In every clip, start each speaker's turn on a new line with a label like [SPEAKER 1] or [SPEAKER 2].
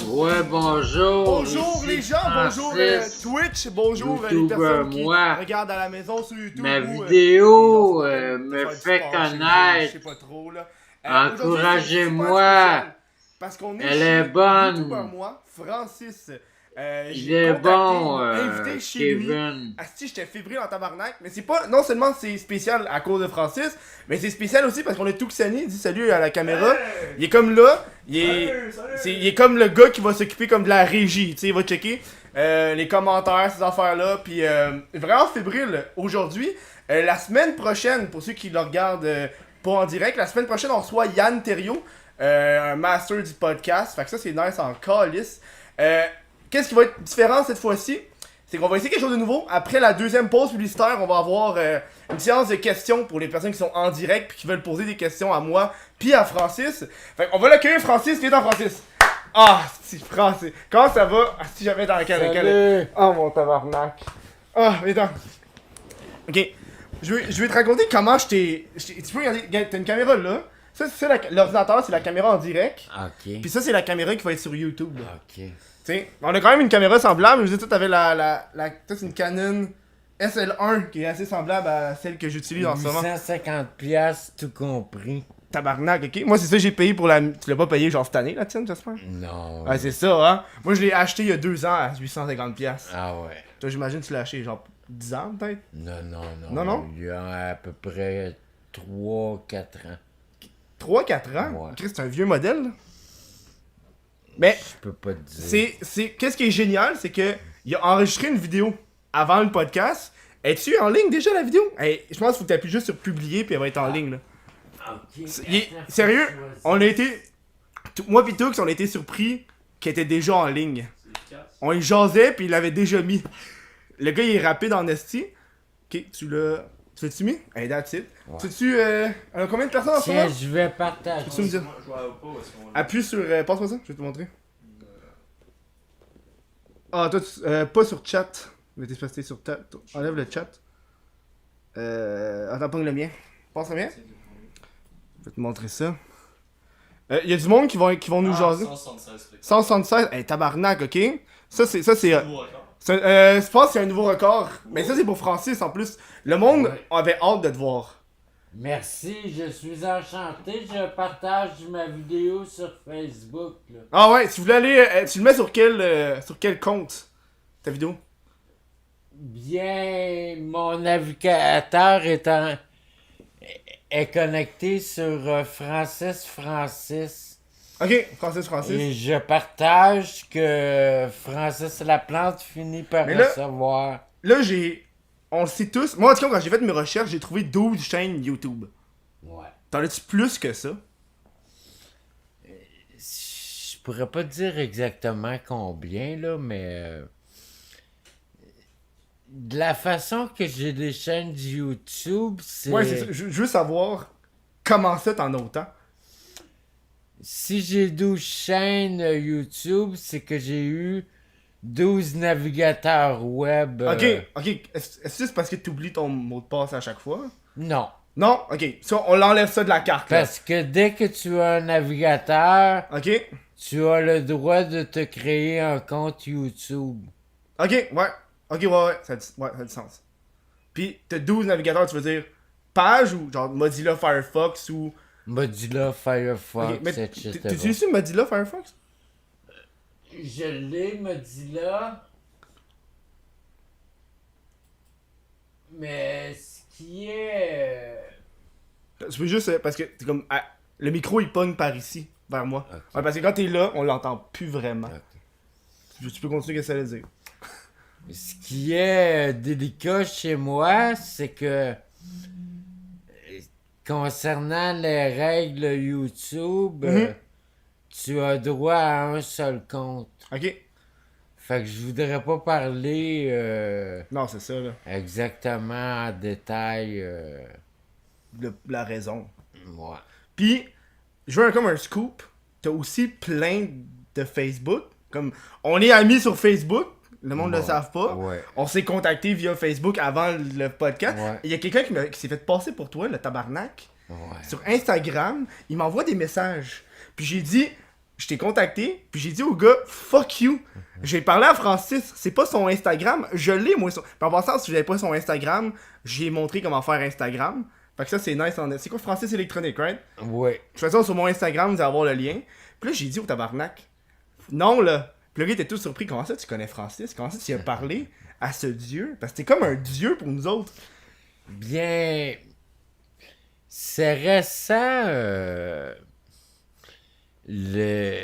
[SPEAKER 1] Ouais, bonjour.
[SPEAKER 2] Bonjour
[SPEAKER 1] ici
[SPEAKER 2] les gens, bonjour
[SPEAKER 1] Francis,
[SPEAKER 2] Twitch, bonjour les
[SPEAKER 1] YouTuber,
[SPEAKER 2] personnes qui
[SPEAKER 1] moi.
[SPEAKER 2] regardent à la maison sur YouTube.
[SPEAKER 1] Ma
[SPEAKER 2] ou,
[SPEAKER 1] vidéo
[SPEAKER 2] les gens
[SPEAKER 1] me
[SPEAKER 2] faire du
[SPEAKER 1] fait
[SPEAKER 2] sport chez eux,
[SPEAKER 1] connaître.
[SPEAKER 2] je sais pas trop là.
[SPEAKER 1] Encouragez-moi.
[SPEAKER 2] Spécial, parce qu'on est
[SPEAKER 1] Elle
[SPEAKER 2] chez
[SPEAKER 1] est bonne.
[SPEAKER 2] YouTuber moi, Francis.
[SPEAKER 1] Il
[SPEAKER 2] J'ai
[SPEAKER 1] est
[SPEAKER 2] contacté,
[SPEAKER 1] bon,
[SPEAKER 2] il m'a invité chez lui.
[SPEAKER 1] Kevin.
[SPEAKER 2] Asti, j'étais fébrile en tabarnak, mais c'est pas, non seulement c'est spécial à cause de Francis, mais c'est spécial aussi parce qu'on est tout Tuxani, il dit salut à la caméra. Il est comme là, il est comme le gars qui va s'occuper comme de la régie, tu sais, il va checker les commentaires, ces affaires-là, puis vraiment fébrile aujourd'hui. La semaine prochaine, pour ceux qui le regardent pas en direct, la semaine prochaine on reçoit Yann Thériault, un master du podcast, fait que ça c'est nice en calice. Qu'est-ce qui va être différent cette fois-ci? C'est qu'on va essayer quelque chose de nouveau. Après la deuxième pause publicitaire, on va avoir une séance de questions pour les personnes qui sont en direct puis qui veulent poser des questions à moi puis à Francis. Fait qu'on va l'accueillir, Francis. Viens dans Francis. Ah, si Francis. Comment ça va? Ah, si j'avais dans lequel. Oh mon tabarnak. Ah, viens dans. Ok. Je vais te raconter comment je t'ai. Tu peux regarder. T'as une caméra là. Ça, c'est l'ordinateur, c'est la caméra en direct.
[SPEAKER 1] Ok.
[SPEAKER 2] Puis ça, c'est la caméra qui va être sur YouTube. Là.
[SPEAKER 1] Ok.
[SPEAKER 2] T'sais, on a quand même une caméra semblable, mais je veux dire, toi t'avais toi, c'est une Canon SL1 qui est assez semblable à celle que j'utilise en ce moment.
[SPEAKER 1] 850$ tout compris.
[SPEAKER 2] Tabarnak, ok? Moi, c'est ça que j'ai payé pour la. Tu l'as pas payé genre cette année, la tienne, j'espère?
[SPEAKER 1] Non.
[SPEAKER 2] Ouais, c'est ça, hein? Moi, je l'ai acheté il y a 2 ans à 850$.
[SPEAKER 1] Ah ouais.
[SPEAKER 2] Toi, j'imagine que tu l'as acheté genre 10 ans, peut-être?
[SPEAKER 1] Non.
[SPEAKER 2] Non?
[SPEAKER 1] Il y a à peu près 3-4 ans.
[SPEAKER 2] 3-4 ans?
[SPEAKER 1] Ouais.
[SPEAKER 2] Chris, c'est un vieux modèle, là. Mais.
[SPEAKER 1] Je peux pas te dire.
[SPEAKER 2] Qu'est-ce qui est génial, c'est que il a enregistré une vidéo avant le podcast. Es-tu en ligne déjà la vidéo? Hey, je pense qu'il faut que tu appuies juste sur publier puis elle va être en ligne là.
[SPEAKER 1] Ok.
[SPEAKER 2] Sérieux, on a été. Moi pis Tux, on a été surpris qu'elle était déjà en ligne. On y jasait puis il l'avait déjà mis. Le gars il est rapide en esti. Ok, tu l'as-tu mis? Hey, that's it.
[SPEAKER 1] Ouais.
[SPEAKER 2] Tu combien de personnes en ce
[SPEAKER 1] Tiens,
[SPEAKER 2] moment?
[SPEAKER 1] je vais partager.
[SPEAKER 2] Tu me dire. Appuie sur. Passe-moi ça, je vais te montrer. Ah, toi, pas sur chat. Mais t'es passé sur chat. Enlève le chat. Attends, pas le mien. Passe le mien. Je vais te montrer ça. Y a du monde qui vont nous jaser.
[SPEAKER 3] 176.
[SPEAKER 2] 176. Hey, tabarnak, ok. Ça, c'est. Je pense que c'est un nouveau record. Mais ça, c'est pour Francis en plus. Le monde avait hâte de te voir.
[SPEAKER 1] Merci, je suis enchanté. Je partage ma vidéo sur Facebook. Là.
[SPEAKER 2] Ah ouais, si vous voulez aller. Tu le mets sur quel compte? Ta vidéo?
[SPEAKER 1] Bien, mon navigateur est connecté sur Francis.
[SPEAKER 2] Ok, Francis.
[SPEAKER 1] Et je partage que Francis Laplante finit par
[SPEAKER 2] Mais là-
[SPEAKER 1] recevoir.
[SPEAKER 2] Là, on le sait tous. Moi, en tout cas, quand j'ai fait mes recherches, j'ai trouvé 12 chaînes YouTube.
[SPEAKER 1] Ouais.
[SPEAKER 2] T'en as-tu plus que ça?
[SPEAKER 1] Je pourrais pas dire exactement combien, là, mais. De la façon que j'ai des chaînes YouTube, c'est.
[SPEAKER 2] Ouais, c'est ça. Je veux savoir comment ça t'en as autant.
[SPEAKER 1] Si j'ai 12 chaînes YouTube, c'est que j'ai eu 12 navigateurs web.
[SPEAKER 2] Ok. Est-ce que c'est parce que t'oublies ton mot de passe à chaque fois?
[SPEAKER 1] Non.
[SPEAKER 2] Non? Ok. Ça, on l'enlève ça de la carte, là.
[SPEAKER 1] Parce que dès que tu as un navigateur,
[SPEAKER 2] Ok.
[SPEAKER 1] tu as le droit de te créer un compte YouTube.
[SPEAKER 2] Ok, ouais. Ok, ouais. Ça a du sens. Puis, t'as 12 navigateurs, tu veux dire page ou genre Mozilla Firefox ou.
[SPEAKER 1] Mozilla, Firefox,
[SPEAKER 2] Ok, mais
[SPEAKER 1] etc.
[SPEAKER 2] t'utilises Mozilla Firefox?
[SPEAKER 1] Je l'ai, Mozilla. Mais ce qui est...
[SPEAKER 2] Tu peux juste. Parce que c'est comme. Le micro il pogne par ici, vers moi.
[SPEAKER 1] Ok.
[SPEAKER 2] Ouais, parce que quand t'es là, on l'entend plus vraiment.
[SPEAKER 1] Ok.
[SPEAKER 2] Tu peux continuer ce que ça veut dire.
[SPEAKER 1] Ce qui est délicat chez moi, c'est que concernant les règles YouTube, tu as droit à un seul compte.
[SPEAKER 2] Ok.
[SPEAKER 1] Fait que je voudrais pas parler
[SPEAKER 2] Non, c'est ça, là.
[SPEAKER 1] exactement en détail.
[SPEAKER 2] La raison.
[SPEAKER 1] Ouais.
[SPEAKER 2] Puis, je veux comme un scoop. T'as aussi plein de Facebook. Comme, on est amis sur Facebook. Le monde ne le savent pas.
[SPEAKER 1] Ouais.
[SPEAKER 2] On s'est contacté via Facebook avant le podcast.
[SPEAKER 1] Ouais.
[SPEAKER 2] Il y a quelqu'un qui s'est fait passer pour toi, le tabarnak.
[SPEAKER 1] Ouais.
[SPEAKER 2] Sur Instagram, il m'envoie des messages. Puis j'ai dit, je t'ai contacté, puis j'ai dit au gars, fuck you. J'ai parlé à Francis, c'est pas son Instagram, je l'ai moi. Puis en passant, si j'avais pas son Instagram, j'ai montré comment faire Instagram. Fait que ça, c'est nice. C'est quoi Francis Électronique, right?
[SPEAKER 1] Ouais.
[SPEAKER 2] Je fais ça sur mon Instagram, vous allez avoir le lien. Puis là, j'ai dit au tabarnak, non là. Puis le gars était tout surpris, comment ça tu connais Francis? Comment ça tu y as parlé à ce dieu? Parce que t'es comme un dieu pour nous autres.
[SPEAKER 1] Bien, c'est récent, le,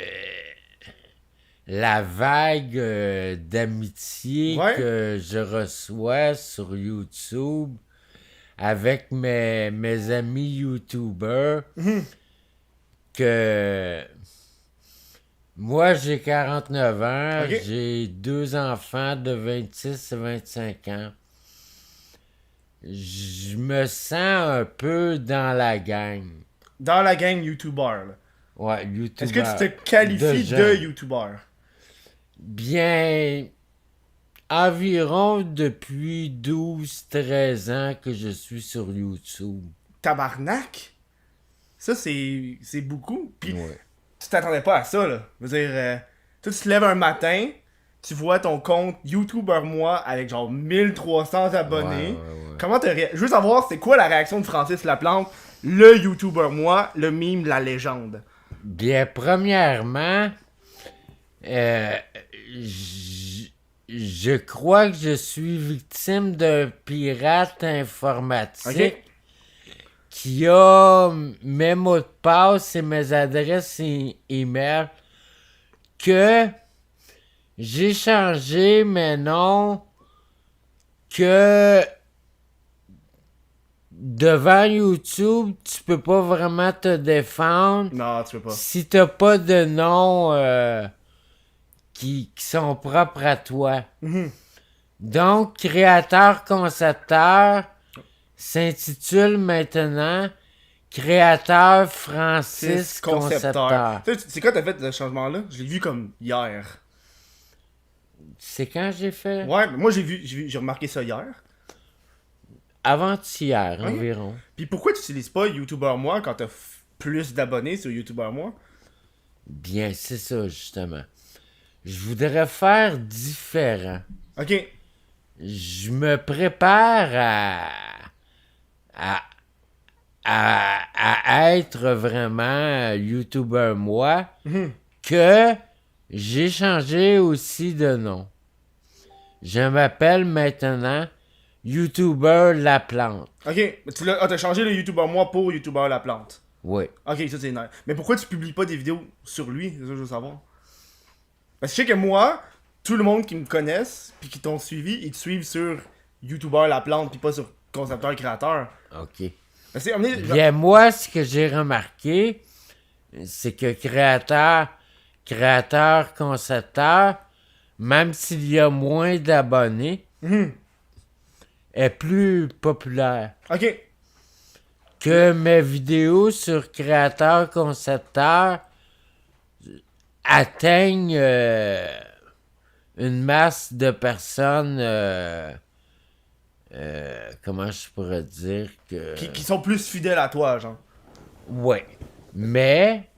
[SPEAKER 1] la vague d'amitié
[SPEAKER 2] Ouais.
[SPEAKER 1] que je reçois sur YouTube avec mes amis YouTubers, que moi j'ai 49 ans,
[SPEAKER 2] Ok.
[SPEAKER 1] j'ai 2 enfants de 26 et 25 ans. Je me sens un peu dans la gang.
[SPEAKER 2] Dans la gang YouTuber, là.
[SPEAKER 1] Ouais, YouTuber.
[SPEAKER 2] Est-ce que tu te qualifies de
[SPEAKER 1] jeunes.
[SPEAKER 2] YouTuber?
[SPEAKER 1] Bien, environ depuis 12-13 ans que je suis sur YouTube.
[SPEAKER 2] Tabarnak? Ça, c'est beaucoup. Puis
[SPEAKER 1] Ouais.
[SPEAKER 2] tu t'attendais pas à ça, là. Je veux dire, toi, tu te lèves un matin, tu vois ton compte YouTuber moi avec genre 1300 abonnés.
[SPEAKER 1] Ouais, ouais.
[SPEAKER 2] Comment t'as Je veux savoir, c'est quoi la réaction de Francis Laplante, le YouTuber moi, le meme, la légende?
[SPEAKER 1] Bien, premièrement, je crois que je suis victime d'un pirate informatique
[SPEAKER 2] Ok?
[SPEAKER 1] qui a mes mots de passe et mes adresses email que j'ai changé mes noms que devant YouTube, tu peux pas vraiment te défendre
[SPEAKER 2] Non, tu peux pas.
[SPEAKER 1] si t'as pas de noms qui sont propres à toi. Donc, créateur-concepteur s'intitule maintenant Créateur Francis Concepteur.
[SPEAKER 2] C'est quand t'as fait ce changement-là? Je l'ai vu comme hier.
[SPEAKER 1] C'est quand j'ai fait?
[SPEAKER 2] Ouais, mais moi j'ai remarqué ça hier.
[SPEAKER 1] Avant-hier environ.
[SPEAKER 2] Puis pourquoi tu utilises pas YouTuber moi quand t'as plus d'abonnés sur YouTuber moi?
[SPEAKER 1] Bien, c'est ça justement. Je voudrais faire différent.
[SPEAKER 2] Ok.
[SPEAKER 1] Je me prépare à être vraiment YouTuber moi que j'ai changé aussi de nom. Je m'appelle maintenant YouTuber La Plante.
[SPEAKER 2] Ok. Mais t'as changé le YouTuber moi pour YouTuber La Plante.
[SPEAKER 1] Oui.
[SPEAKER 2] Ok, ça c'est nice. Mais pourquoi tu publies pas des vidéos sur lui? C'est ça que je veux savoir. Parce que je sais que moi, tout le monde qui me connaisse puis qui t'ont suivi, ils te suivent sur YouTuber La Plante puis pas sur Concepteur Créateur.
[SPEAKER 1] OK.
[SPEAKER 2] Parce que,
[SPEAKER 1] Bien, moi, ce que j'ai remarqué, c'est que créateur, concepteur, même s'il y a moins d'abonnés, est plus populaire.
[SPEAKER 2] ok.
[SPEAKER 1] Que mes vidéos sur créateur, concepteur atteignent une masse de personnes, comment je pourrais dire que...
[SPEAKER 2] Qui sont plus fidèles à toi, genre.
[SPEAKER 1] Ouais. Mais,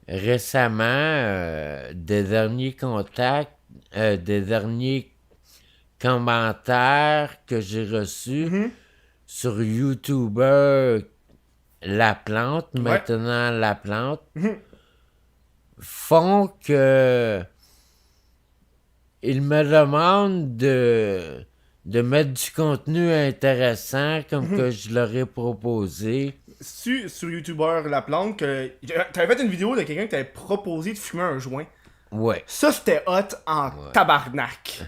[SPEAKER 1] récemment, des derniers contacts, des derniers commentaires que j'ai reçus sur YouTuber La Plante, maintenant La Plante, font que ils me demandent de mettre du contenu intéressant comme que je leur ai proposé.
[SPEAKER 2] Sur YouTuber La Plante, que t'avais fait une vidéo de quelqu'un qui t'avait proposé de fumer un joint.
[SPEAKER 1] Ouais.
[SPEAKER 2] Ça, c'était hot en tabarnak.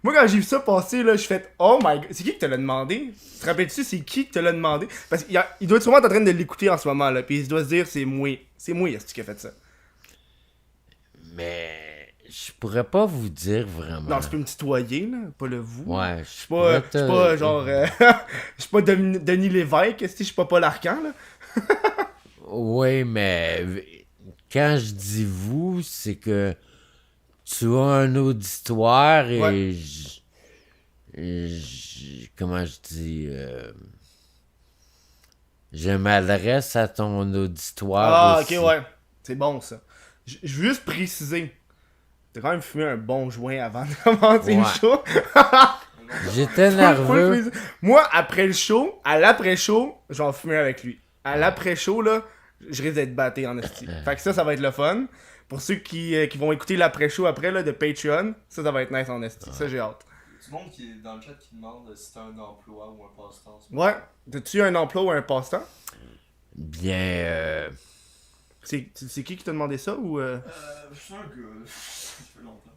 [SPEAKER 2] Moi, quand j'ai vu ça passer, là, je fais oh my god, c'est qui te l'a demandé? Tu te rappelles-tu, c'est qui te l'a demandé? Parce qu'il doit être sûrement en train de l'écouter en ce moment, là, puis il doit se dire, c'est moi, est-ce qui a fait ça?
[SPEAKER 1] Mais je pourrais pas vous dire vraiment.
[SPEAKER 2] Non, tu peux me tutoyer, là, pas le vous.
[SPEAKER 1] Ouais,
[SPEAKER 2] Je suis pas genre. Je suis pas Denis Lévesque, est-ce que je suis pas Paul Arcand, là?
[SPEAKER 1] Oui, mais quand je dis vous, c'est que tu as un auditoire et comment je dis je m'adresse à ton auditoire
[SPEAKER 2] Ah,
[SPEAKER 1] aussi.
[SPEAKER 2] ok, ouais. C'est bon, ça. Je veux juste préciser. T'as quand même fumé un bon joint avant de commencer le
[SPEAKER 1] Ouais.
[SPEAKER 2] show.
[SPEAKER 1] J'étais
[SPEAKER 2] Faut le
[SPEAKER 1] nerveux.
[SPEAKER 2] préciser. Moi, après le show, à l'après-show, je vais en fumer avec lui. À l'après-show, là, je risque d'être batté en esti. Fait que ça va être le fun. Pour ceux qui vont écouter l'après-show après, là, de Patreon, ça va être nice en esti. Ça, j'ai hâte.
[SPEAKER 3] Du monde qui est dans le chat qui demande si t'as un emploi ou un passe-temps. en ce
[SPEAKER 2] Ouais.
[SPEAKER 3] moment.
[SPEAKER 2] T'as-tu un emploi ou un passe-temps?
[SPEAKER 1] Bien,
[SPEAKER 2] C'est qui t'a demandé ça ou
[SPEAKER 3] Je suis un gars. Ça fait longtemps.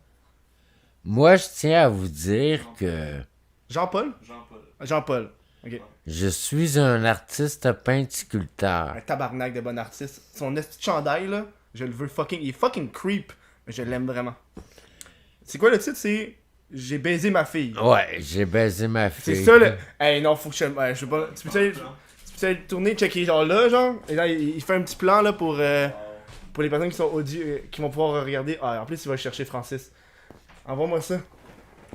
[SPEAKER 1] moi, je tiens à vous dire que
[SPEAKER 2] Jean-Paul?
[SPEAKER 3] Jean-Paul.
[SPEAKER 2] Jean-Paul. Ok.
[SPEAKER 1] je suis un artiste peintre-sculpteur.
[SPEAKER 2] Un tabarnak de bon artiste. Son esti de chandail, là, je le veux fucking... Il est fucking creep, mais je l'aime vraiment. C'est quoi le titre? C'est... J'ai baisé ma fille.
[SPEAKER 1] Ouais, j'ai baisé ma
[SPEAKER 2] C'est
[SPEAKER 1] fille.
[SPEAKER 2] ça le... Hey non, faut que je... Ouais, je sais pas... Tu peux aller tourner, checker genre là, genre? Et là, il fait un petit plan, là, pour les personnes qui sont audio... qui vont pouvoir regarder. Ah, en plus, il va chercher Francis. Envoie-moi ça.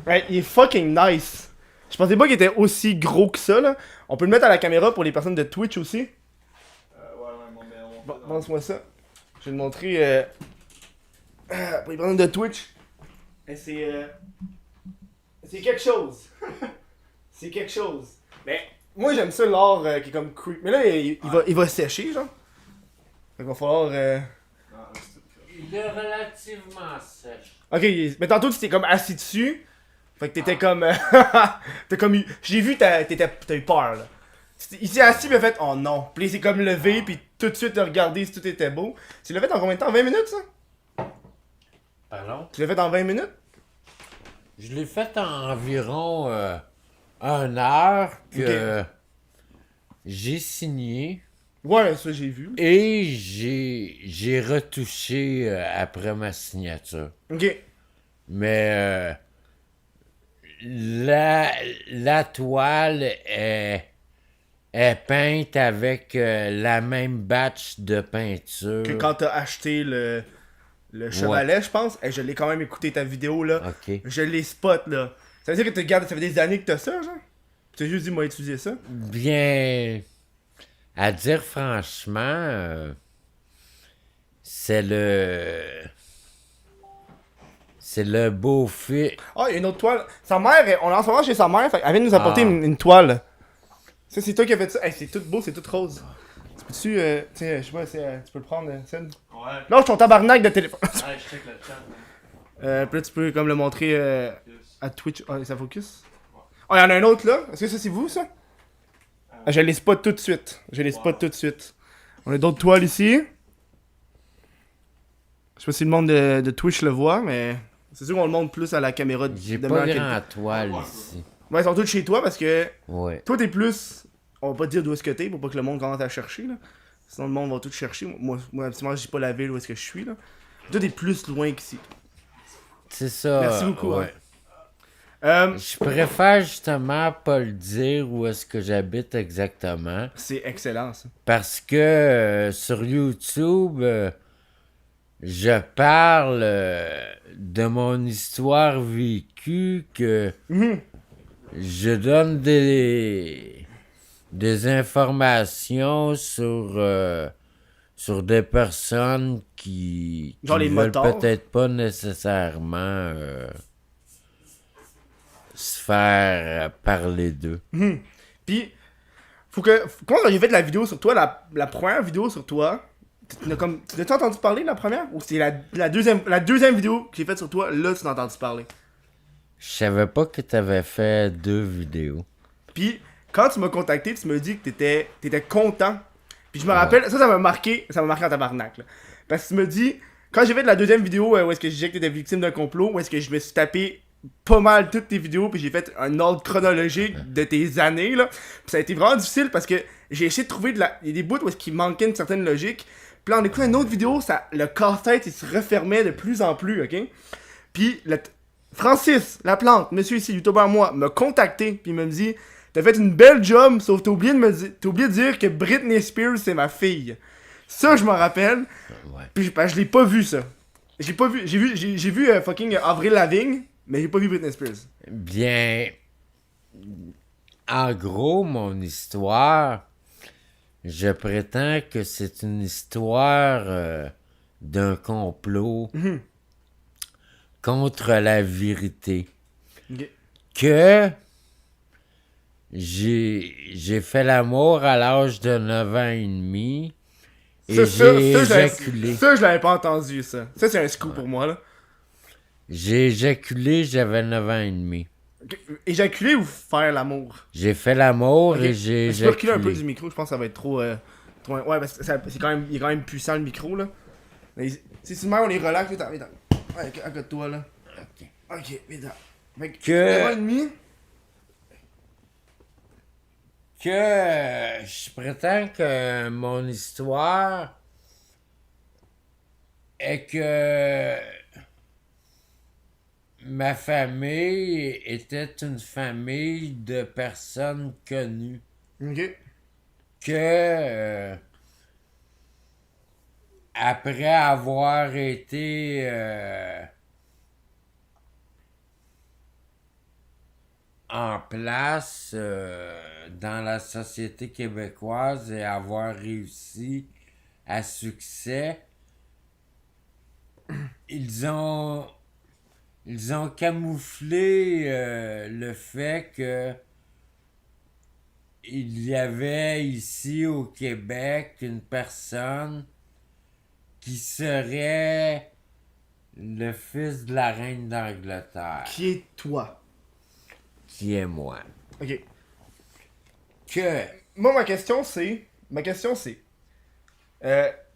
[SPEAKER 2] Ouais, il est fucking nice. Je pensais pas qu'il était aussi gros que ça, là. On peut le mettre à la caméra pour les personnes de Twitch aussi.
[SPEAKER 3] Ouais, bon, mais on
[SPEAKER 2] Bon,
[SPEAKER 3] fait dans-
[SPEAKER 2] lance-moi ça. Je vais le montrer pour les personnes de Twitch. Et c'est quelque chose. C'est quelque chose. Mais moi j'aime ça l'art qui est comme creep. Mais là il va sécher genre. Donc il va falloir
[SPEAKER 3] Ah, c'est tout croche.
[SPEAKER 1] Il est relativement sèche.
[SPEAKER 2] Ok, mais tantôt tu t'es comme assis dessus. Fait que t'étais comme t'as comme eu... J'ai vu t'as eu peur là. Il s'est assis pis il a fait oh non. Puis il s'est comme levé puis tout de suite il a regardé si tout était beau. Tu l'as fait en combien de temps? 20 minutes ça?
[SPEAKER 1] Pardon?
[SPEAKER 2] Tu l'as fait en 20 minutes?
[SPEAKER 1] Je l'ai fait en environ 1 heure que j'ai signé
[SPEAKER 2] Ouais, ça j'ai vu.
[SPEAKER 1] et j'ai retouché après ma signature.
[SPEAKER 2] Ok.
[SPEAKER 1] Mais la toile est peinte avec la même batch de peinture.
[SPEAKER 2] Que quand t'as acheté le chevalet, je pense. Et je l'ai quand même écouté ta vidéo là.
[SPEAKER 1] Ok.
[SPEAKER 2] Je l'ai spot là. Ça veut dire que ça fait des années que t'as ça, genre? Tu t'as juste dit, moi, utiliser ça?
[SPEAKER 1] Bien, à dire franchement, c'est le beau-fils.
[SPEAKER 2] Ah, il y a une autre toile. Sa mère, on est en ce moment chez sa mère, fait, elle vient de nous apporter
[SPEAKER 1] Ah.
[SPEAKER 2] une toile. Ça, c'est toi qui as fait ça. Hey, c'est tout beau, c'est tout rose. Tu peux-tu, je sais pas, tu peux le prendre, Ced?
[SPEAKER 3] Ouais.
[SPEAKER 2] Lâche ton tabarnak de téléphone.
[SPEAKER 3] Ouais, je check le chat. man.
[SPEAKER 2] Puis là, tu peux comme le montrer
[SPEAKER 3] Yes.
[SPEAKER 2] à Twitch. Ah, ça focus? Oh, il y en a un autre là. Est-ce que ça, c'est vous, ça? Ah, je les spot tout de suite. Je les spot tout de suite. On a d'autres toiles ici. Je sais pas si le monde de Twitch le voit, mais c'est sûr qu'on le montre plus à la caméra
[SPEAKER 1] J'ai
[SPEAKER 2] de
[SPEAKER 1] pas
[SPEAKER 2] meilleure
[SPEAKER 1] grand
[SPEAKER 2] qualité.
[SPEAKER 1] toile
[SPEAKER 3] Ouais.
[SPEAKER 1] ici.
[SPEAKER 2] Ouais, ils sont tous chez toi parce que
[SPEAKER 1] Ouais.
[SPEAKER 2] toi, t'es plus. On va pas te dire d'où est-ce que t'es pour pas que le monde commence à chercher, là. Sinon, le monde va tout chercher. Moi absolument, je dis pas la ville où est-ce que je suis, là. Toi, t'es plus loin qu'ici.
[SPEAKER 1] C'est ça.
[SPEAKER 2] Merci beaucoup,
[SPEAKER 1] ouais. Je
[SPEAKER 2] hein.
[SPEAKER 1] préfère justement pas le dire où est-ce que j'habite exactement.
[SPEAKER 2] C'est excellent, ça.
[SPEAKER 1] Parce que sur YouTube, je parle de mon histoire vécue, que
[SPEAKER 2] Mhm.
[SPEAKER 1] je donne des informations sur des personnes qui
[SPEAKER 2] Genre les
[SPEAKER 1] veulent
[SPEAKER 2] motards.
[SPEAKER 1] peut-être pas nécessairement se faire parler d'eux.
[SPEAKER 2] Puis, comment j'ai fait la vidéo sur toi, la première vidéo sur toi, tu as entendu parler de la première? Ou c'est la deuxième vidéo que j'ai faite sur toi, là, tu t'as entendu parler?
[SPEAKER 1] Je savais pas que t'avais fait 2 vidéos.
[SPEAKER 2] Puis, quand tu m'as contacté, tu m'as dit que t'étais content. Puis je me rappelle, ça m'a marqué en tabarnak, là. Parce que tu me dis, quand j'ai fait la deuxième vidéo où est-ce que je disais que t'étais victime d'un complot, où est-ce que je me suis tapé pas mal toutes tes vidéos, puis j'ai fait un ordre chronologique de tes années, là. Puis ça a été vraiment difficile parce que j'ai essayé de trouver il y a des bouts où est-ce qu'il manquait une certaine logique. Puis là, en écoutant une autre vidéo, le casse-tête, il se refermait de plus en plus, ok? Puis, Francis Laplante, monsieur ici, youtubeur moi, m'a contacté, puis il me dit, t'as fait une belle job, sauf t'as oublié de dire que Britney Spears, c'est ma fille. Ça, je m'en rappelle.
[SPEAKER 1] Ouais.
[SPEAKER 2] Puis je l'ai pas vu, ça. J'ai pas vu, j'ai vu fucking Avril Lavigne, mais j'ai pas vu Britney Spears.
[SPEAKER 1] Bien, en gros, mon histoire, Je prétends que c'est une histoire d'un complot contre la vérité.
[SPEAKER 2] Ok.
[SPEAKER 1] Que j'ai fait l'amour à l'âge de 9 ans et demi et j'ai éjaculé.
[SPEAKER 2] Ça, je l'avais pas entendu, ça. Ça, c'est un scoop pour moi, là.
[SPEAKER 1] J'ai éjaculé, j'avais 9 ans et demi.
[SPEAKER 2] Ok. Éjaculer ou faire l'amour?
[SPEAKER 1] J'ai fait l'amour
[SPEAKER 2] Ok.
[SPEAKER 1] et j'ai
[SPEAKER 2] Tu peux reculer un peu
[SPEAKER 1] éjaculé.
[SPEAKER 2] du micro, je pense que ça va être trop... Ouais, parce que c'est quand même... il est quand même puissant, le micro, là. Mais si c'est on est relax, viens viens. Ouais, à côté de toi, là. Ok, viens. Fait que... 9 ans et demi?
[SPEAKER 1] Que je prétends que mon histoire est que ma famille était une famille de personnes connues.
[SPEAKER 2] Ok.
[SPEAKER 1] Que après avoir été en place dans la société québécoise et avoir réussi à succès, ils ont camouflé le fait que il y avait ici au Québec une personne qui serait le fils de la reine d'Angleterre,
[SPEAKER 2] Qui est toi?
[SPEAKER 1] qui est moi.
[SPEAKER 2] Ok.
[SPEAKER 1] Que
[SPEAKER 2] Moi, ma question, c'est... tu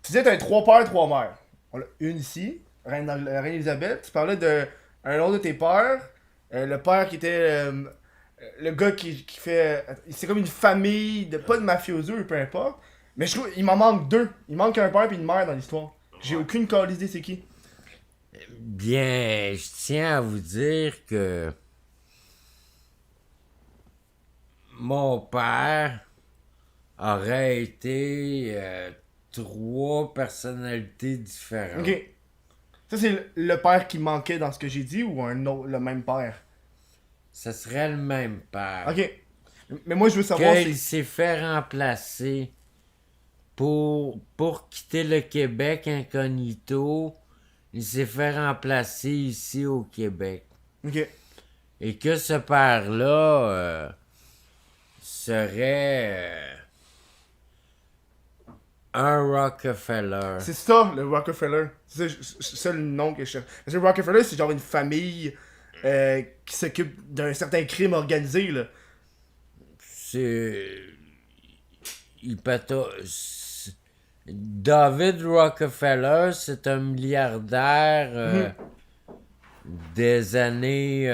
[SPEAKER 2] disais que t'avais 3 pères, 3 mères. On a une ici, Reine Elisabeth. Tu parlais de un autre de tes pères. Le père qui était... le gars qui fait... C'est comme une famille, pas de mafioso, peu importe. Mais je trouve il m'en manque 2. Il manque un père et une mère dans l'histoire. J'ai aucune calice idée c'est qui.
[SPEAKER 1] Bien, je tiens à vous dire que mon père aurait été 3 personnalités différentes.
[SPEAKER 2] Ok. Ça, c'est le père qui manquait dans ce que j'ai dit ou un autre, le même père?
[SPEAKER 1] Ce serait le même père.
[SPEAKER 2] Ok. Mais moi, je veux savoir
[SPEAKER 1] Qu'il s'est fait remplacer pour quitter le Québec incognito. Il s'est fait remplacer ici au Québec.
[SPEAKER 2] Ok.
[SPEAKER 1] Et que ce père-là serait un Rockefeller.
[SPEAKER 2] C'est ça, le Rockefeller. C'est ça le nom que je cherche. Parce que Rockefeller, c'est genre une famille qui s'occupe d'un certain crime organisé, là.
[SPEAKER 1] C'est... David Rockefeller, c'est un milliardaire des années...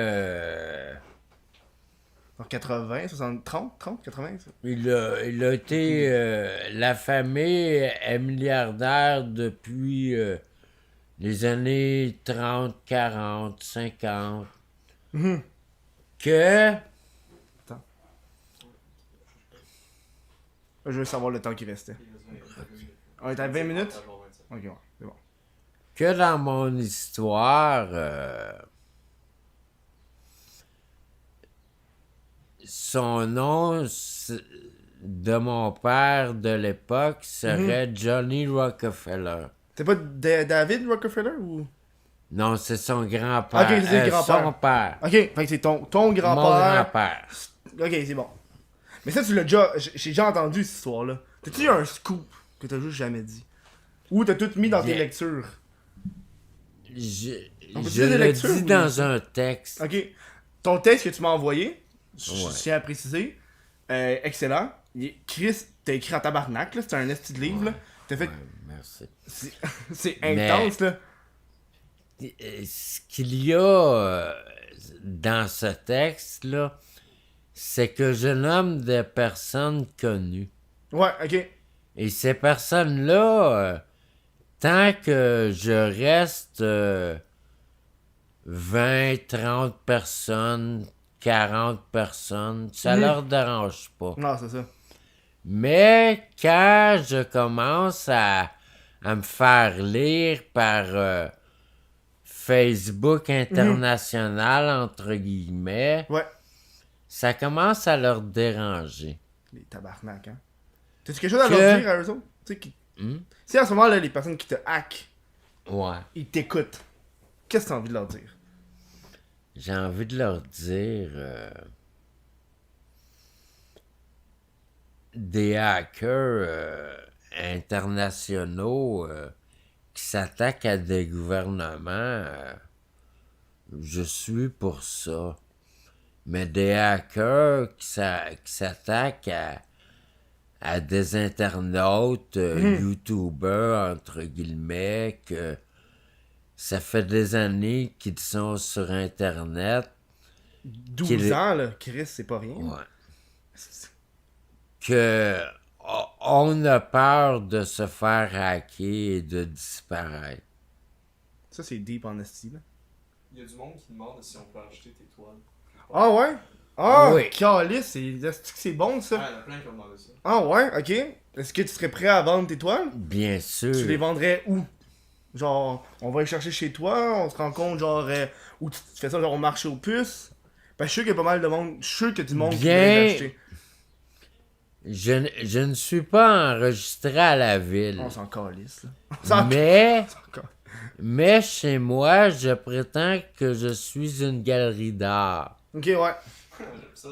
[SPEAKER 2] Genre 80, 60, 30, 80, ça.
[SPEAKER 1] il a été... la famille est milliardaire depuis les années 30, 40, 50. Que...
[SPEAKER 2] Attends. Je veux savoir le temps qui restait. On est à 20 minutes? Ok, ouais, c'est bon.
[SPEAKER 1] Que dans mon histoire, son nom de mon père de l'époque serait Johnny Rockefeller.
[SPEAKER 2] C'est pas David Rockefeller ou.
[SPEAKER 1] Non, c'est son grand-père.
[SPEAKER 2] Ok, c'est le grand-père.
[SPEAKER 1] Son père.
[SPEAKER 2] Ok, fait que c'est ton
[SPEAKER 1] Mon
[SPEAKER 2] grand-père.
[SPEAKER 1] grand-père.
[SPEAKER 2] Ok, c'est bon. Mais ça, tu l'as déjà. J'ai déjà entendu cette histoire-là. T'as-tu eu un scoop que t'as juste jamais dit? Ou t'as tout mis dans tes
[SPEAKER 1] Bien.
[SPEAKER 2] lectures?
[SPEAKER 1] Je,
[SPEAKER 2] On peut
[SPEAKER 1] je
[SPEAKER 2] dire des
[SPEAKER 1] le
[SPEAKER 2] lectures
[SPEAKER 1] dis
[SPEAKER 2] ou-
[SPEAKER 1] dans un texte.
[SPEAKER 2] Ok. Ton texte que tu m'as envoyé, je
[SPEAKER 1] Ouais.
[SPEAKER 2] tiens à préciser, excellent. Chris, t'as écrit en tabarnak, là. C'est un esti de livre, là. T'as fait.
[SPEAKER 1] Ouais, merci.
[SPEAKER 2] C'est
[SPEAKER 1] Mais-
[SPEAKER 2] intense, là.
[SPEAKER 1] Ce qu'il y a dans ce texte-là, c'est que je nomme des personnes connues.
[SPEAKER 2] Ouais, ok.
[SPEAKER 1] Et ces personnes-là, tant que je reste 20, 30 personnes, 40 personnes, ça leur dérange pas.
[SPEAKER 2] Non, c'est ça.
[SPEAKER 1] Mais quand je commence à me faire lire par Facebook international, entre guillemets,
[SPEAKER 2] Ouais.
[SPEAKER 1] ça commence à leur déranger.
[SPEAKER 2] Les tabarnak, hein. T'as-tu quelque chose à
[SPEAKER 1] Que-
[SPEAKER 2] leur dire à eux autres? Tu sais,
[SPEAKER 1] Hmm?
[SPEAKER 2] si en ce moment, là, les personnes qui te hack,
[SPEAKER 1] Ouais.
[SPEAKER 2] ils t'écoutent, qu'est-ce que t'as envie de leur dire?
[SPEAKER 1] J'ai envie de leur dire des hackers internationaux qui s'attaquent à des gouvernements, je suis pour ça. Mais des hackers qui s'attaquent à des internautes, YouTubers, entre guillemets, que ça fait des années qu'ils sont sur Internet.
[SPEAKER 2] 12 ans, là, Chris, c'est pas rien.
[SPEAKER 1] Ouais. Que on a peur de se faire hacker et de disparaître.
[SPEAKER 2] Ça, c'est deep en esti, là.
[SPEAKER 3] Il y a du monde qui demande si on peut acheter tes toiles.
[SPEAKER 2] Ah ouais? Ah,
[SPEAKER 1] Oui.
[SPEAKER 2] calice, c'est bon,
[SPEAKER 3] Ah,
[SPEAKER 2] ça.
[SPEAKER 3] il y en a plein qui ont demandé ça.
[SPEAKER 2] Ah ouais, ok. Est-ce que tu serais prêt à vendre tes toiles?
[SPEAKER 1] Bien sûr.
[SPEAKER 2] Tu les vendrais où? Genre, on va les chercher chez toi, on se rencontre, genre, où tu fais ça, genre, au marché aux puces? Parce que je suis sûr qu'il y a pas mal de monde, je suis sûr qu'il y a du monde qui
[SPEAKER 1] Bien.
[SPEAKER 2] veut les acheter.
[SPEAKER 1] Je ne suis pas enregistré à la ville.
[SPEAKER 2] On s'en calisse, là. On s'en
[SPEAKER 1] Mais,
[SPEAKER 2] calisse.
[SPEAKER 1] mais chez moi, je prétends que je suis une galerie d'art.
[SPEAKER 2] Ok, ouais.
[SPEAKER 3] J'aime ça.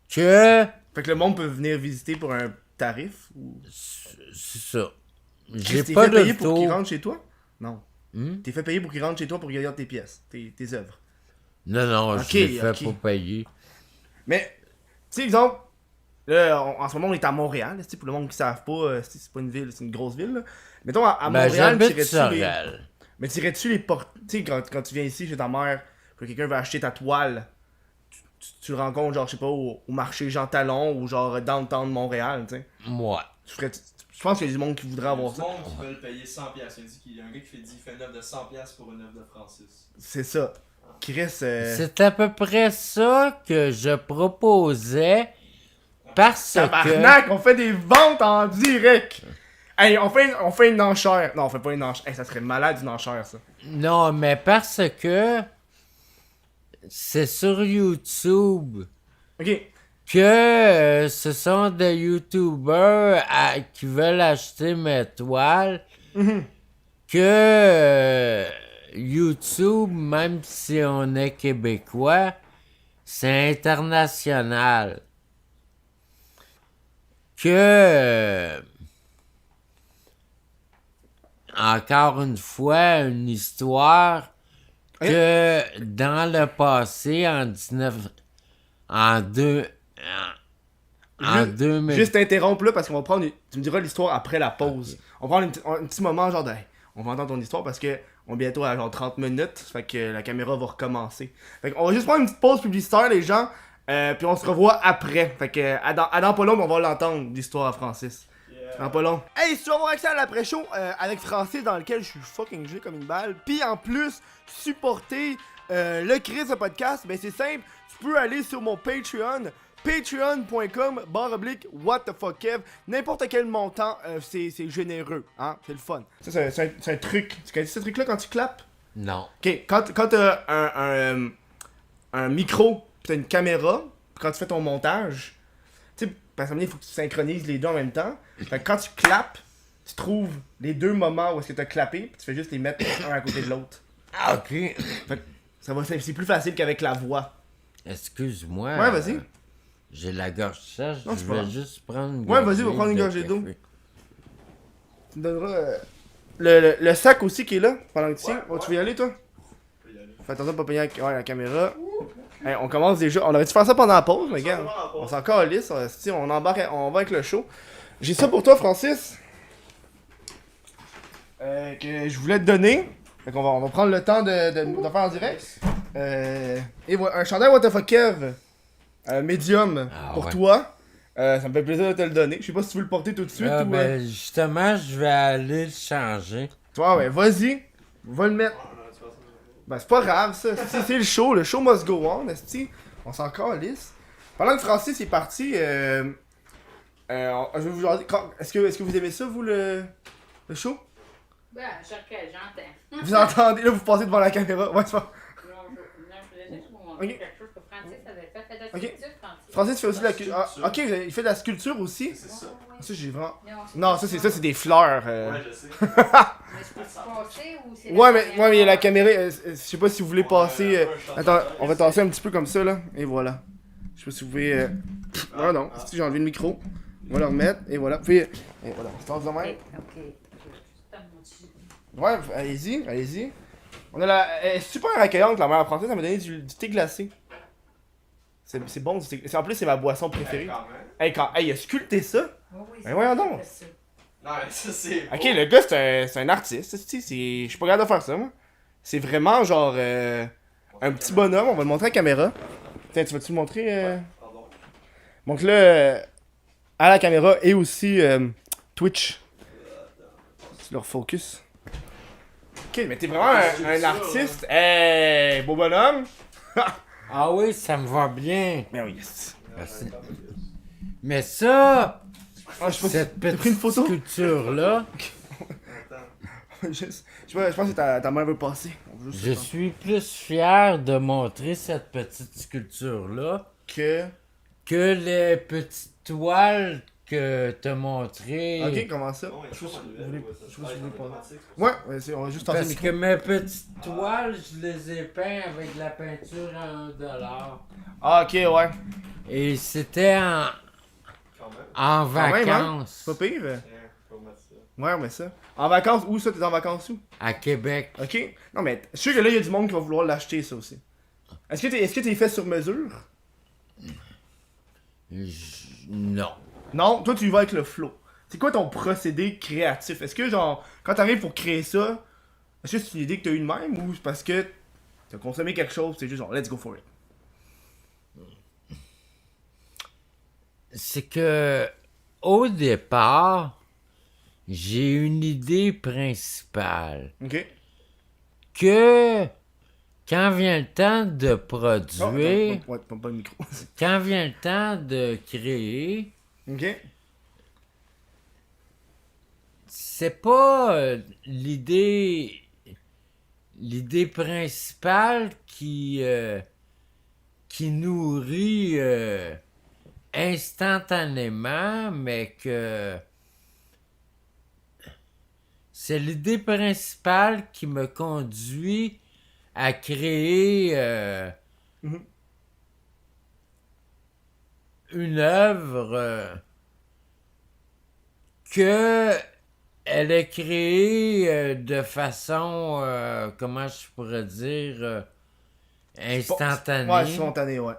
[SPEAKER 1] Que
[SPEAKER 2] Fait que le monde peut venir visiter pour un tarif ou.
[SPEAKER 1] c'est ça. J'ai
[SPEAKER 2] Chris, t'es
[SPEAKER 1] pas
[SPEAKER 2] fait payer pour
[SPEAKER 1] d'auto.
[SPEAKER 2] qu'ils rentrent chez toi? Non.
[SPEAKER 1] Hmm?
[SPEAKER 2] T'es fait payer pour qu'ils rentrent chez toi pour qu'ils regardent tes pièces, tes œuvres.
[SPEAKER 1] Non, non,
[SPEAKER 2] Ok,
[SPEAKER 1] je l'ai fait
[SPEAKER 2] ok.
[SPEAKER 1] pour payer.
[SPEAKER 2] Mais, tu sais, exemple, là, en ce moment, on est à Montréal, tu sais, pour le monde qui ne savent pas, c'est pas une ville, c'est une grosse ville, là. Mettons, à
[SPEAKER 1] Ben,
[SPEAKER 2] Montréal,
[SPEAKER 1] j'habite
[SPEAKER 2] t'irais-tu les...
[SPEAKER 1] Sorel.
[SPEAKER 2] Mais t'irais-tu les portes... Tu sais, quand tu viens ici chez ta mère, que quelqu'un veut acheter ta toile, tu le rencontres, genre, je sais pas, au marché Jean Talon ou genre downtown de Montréal, tu sais.
[SPEAKER 1] Moi.
[SPEAKER 2] Je pense qu'il y a du monde qui voudrait
[SPEAKER 3] Il y a
[SPEAKER 2] avoir
[SPEAKER 3] du
[SPEAKER 2] ça.
[SPEAKER 3] monde qui veulent payer 100$. Il dit qu'il y a un gars qui fait une œuvre de 100$ pour une œuvre de Francis.
[SPEAKER 2] C'est ça. Chris,
[SPEAKER 1] C'est à peu près ça que je proposais parce que...
[SPEAKER 2] tabarnak, on fait des ventes en direct! Hey, on fait une enchère. Non, on fait pas une enchère. Hey, ça serait malade une enchère, ça.
[SPEAKER 1] Non, mais parce que c'est sur YouTube
[SPEAKER 2] Ok.
[SPEAKER 1] que ce sont des YouTubers qui veulent acheter mes toiles que YouTube, même si on est québécois, c'est international. Que encore une fois, une histoire que dans le passé, en 2000.
[SPEAKER 2] Juste t'interrompre là parce qu'on va prendre. Tu me diras l'histoire après la pause. On va prendre un petit moment, genre de. Hey, on va entendre ton histoire parce que on est bientôt à genre 30 minutes. Fait que la caméra va recommencer. Fait qu'on va juste prendre une petite pause publicitaire, les gens. Puis on se revoit après. Fait que à dans pas long, on va l'entendre, l'histoire à Francis. Dans pas long. Hey, si tu veux avoir accès à l'après-show avec Francis, dans lequel je suis fucking gelé comme une balle, puis en plus, supporter le Chris de podcast, ben c'est simple, tu peux aller sur mon Patreon, patreon.com/whatthefuckkev, n'importe quel montant, c'est généreux, hein, c'est le fun. Ça, c'est un truc, tu connais ce truc-là quand tu clapes?
[SPEAKER 1] Non.
[SPEAKER 2] Ok, quand t'as un micro, pis t'as une caméra, pis quand tu fais ton montage, tu sais, parce que il faut que tu synchronises les deux en même temps. Fait que quand tu clapes, tu trouves les deux moments où est-ce que t'as clappé, pis tu fais juste les mettre un à côté de l'autre.
[SPEAKER 1] Ah, ok.
[SPEAKER 2] Fait que c'est plus facile qu'avec la voix.
[SPEAKER 1] Excuse-moi.
[SPEAKER 2] Ouais, vas-y.
[SPEAKER 1] J'ai la gorge sèche,
[SPEAKER 2] Non,
[SPEAKER 1] je
[SPEAKER 2] c'est pas
[SPEAKER 1] vais
[SPEAKER 2] grave.
[SPEAKER 1] juste prendre une
[SPEAKER 2] Ouais, vas-y, on va prendre une
[SPEAKER 1] de
[SPEAKER 2] gorgée d'eau.
[SPEAKER 1] café.
[SPEAKER 2] Tu me donneras le sac aussi qui est là, pendant que tu tiens. Oh, tu veux y aller, toi? Fais attention de pas payer la caméra. Hey, on commence déjà. On aurait dû faire ça pendant la pause, mais regarde. On s'en calisse. On embarque, on va avec le show. J'ai ça pour toi, Francis. Que je voulais te donner. Fait qu'on on va prendre le temps de faire en direct. Et voilà, un chandail What the fuck Kev. Médium
[SPEAKER 1] Ah,
[SPEAKER 2] pour
[SPEAKER 1] ouais.
[SPEAKER 2] toi. Ça me fait plaisir de te le donner. Je sais pas si tu veux le porter tout de suite ou.
[SPEAKER 1] Ben, justement, je vais aller le changer.
[SPEAKER 2] Toi, ouais, vas-y. Va le mettre. Ben, c'est pas grave, ça. C'est le show must go on, esti. On s'en calisse. Pendant que Francis est parti, je vais vous dire, est-ce que vous aimez ça, vous, le show?
[SPEAKER 4] Ben, j'entends.
[SPEAKER 2] Vous entendez, là, vous passez devant la caméra. Ouais, c'est pas...
[SPEAKER 4] Non, je voulais juste vous
[SPEAKER 2] Ok.
[SPEAKER 4] montrer quelque chose que Francis avait fait. Fais
[SPEAKER 2] Ok.
[SPEAKER 4] dessus, Francis.
[SPEAKER 2] Francis fait aussi de la
[SPEAKER 3] sculpture.
[SPEAKER 2] ok, il fait de la sculpture aussi.
[SPEAKER 3] C'est ça.
[SPEAKER 2] Ça, j'ai vraiment.
[SPEAKER 4] Non,
[SPEAKER 2] Non, ça, c'est des fleurs.
[SPEAKER 3] Ouais, je sais.
[SPEAKER 4] Mais je peux passer ou c'est.
[SPEAKER 2] Ouais, mais il y a la caméra. Je sais pas si vous voulez passer.
[SPEAKER 3] Ouais, un peu un
[SPEAKER 2] Attends,
[SPEAKER 3] chanteur.
[SPEAKER 2] on va tasser un petit peu comme ça, là. Et voilà. Je sais pas si vous pouvez. Ah non,
[SPEAKER 3] ah.
[SPEAKER 2] si j'ai enlevé le micro. On va le remettre. Et voilà. Puis, et voilà. On se tasse de même. Ouais, allez-y, allez-y. On a la. Elle est super accueillante, la mère française. Elle m'a donné du thé glacé. C'est bon, du thé. En plus, c'est ma boisson préférée.
[SPEAKER 3] Quand même.
[SPEAKER 2] Hey, il a sculpté ça. Ben voyons donc.
[SPEAKER 3] Non, mais ça, c'est.
[SPEAKER 2] Ok,
[SPEAKER 3] beau.
[SPEAKER 2] le gars, c'est un artiste. Je suis pas capable de faire ça, moi. C'est vraiment genre. Un petit bonhomme. On va le montrer à la caméra. Tiens, tu vas-tu le montrer
[SPEAKER 3] Pardon.
[SPEAKER 2] Donc là, à la caméra et aussi Twitch. Tu leur focus. Ok, mais t'es vraiment un artiste. Hey, beau bonhomme.
[SPEAKER 1] Ah oui, ça me va bien.
[SPEAKER 2] Mais oui, yes.
[SPEAKER 1] Merci. Mais ça,
[SPEAKER 2] Ah, je sais pas si
[SPEAKER 1] cette
[SPEAKER 2] t'as pris une
[SPEAKER 1] petite
[SPEAKER 2] photo.
[SPEAKER 1] sculpture-là,
[SPEAKER 3] Attends.
[SPEAKER 2] Je sais pas si ta mère veut passer. On veut juste
[SPEAKER 1] je suis plus fier de montrer cette petite sculpture-là
[SPEAKER 2] que.
[SPEAKER 1] que les petites toiles que t'as montrées.
[SPEAKER 2] Ok, comment ça?
[SPEAKER 3] Bon, il y a
[SPEAKER 2] Je sais
[SPEAKER 3] pas
[SPEAKER 2] pas
[SPEAKER 3] de
[SPEAKER 2] si vous
[SPEAKER 3] nouvelles,
[SPEAKER 2] voulez-
[SPEAKER 3] ouais, ça.
[SPEAKER 2] je sais pas si vous voulez pas.
[SPEAKER 3] automatique, c'est pour ça.
[SPEAKER 2] Ouais, on va juste tasser le
[SPEAKER 1] Parce
[SPEAKER 2] micro.
[SPEAKER 1] que mes petites toiles, je les ai peintes avec de la peinture à $1.
[SPEAKER 2] Ah, ok, ouais.
[SPEAKER 1] Et c'était
[SPEAKER 3] Quand même.
[SPEAKER 1] en
[SPEAKER 2] Quand même, hein?
[SPEAKER 1] vacances
[SPEAKER 2] C'est pas pire.
[SPEAKER 3] Tiens, faut mettre ça.
[SPEAKER 2] Ouais, mais ça. En vacances, où ça? T'es en vacances où?
[SPEAKER 1] à Québec.
[SPEAKER 2] Ok. Non, mais je suis sûr que là, il y a du monde qui va vouloir l'acheter, ça aussi. Est-ce que t'es fait sur mesure?
[SPEAKER 1] Non.
[SPEAKER 2] Non, toi, tu y vas avec le flow. C'est quoi ton procédé créatif? Est-ce que, genre, quand t'arrives pour créer ça, est-ce que c'est une idée que t'as eu de même ou c'est parce que t'as consommé quelque chose, c'est juste genre, let's go for it?
[SPEAKER 1] C'est que au départ, j'ai une idée principale
[SPEAKER 2] Ok.
[SPEAKER 1] que quand vient le temps de
[SPEAKER 2] Oh,
[SPEAKER 1] produire,
[SPEAKER 2] attends, ouais, pas le micro.
[SPEAKER 1] quand vient le temps de créer,
[SPEAKER 2] Ok.
[SPEAKER 1] c'est pas l'idée principale qui nourrit instantanément, mais que c'est l'idée principale qui me conduit à créer
[SPEAKER 2] Mhm.
[SPEAKER 1] une œuvre que elle est créée de façon, comment je pourrais dire, instantanée.
[SPEAKER 2] Ouais, spontané, ouais.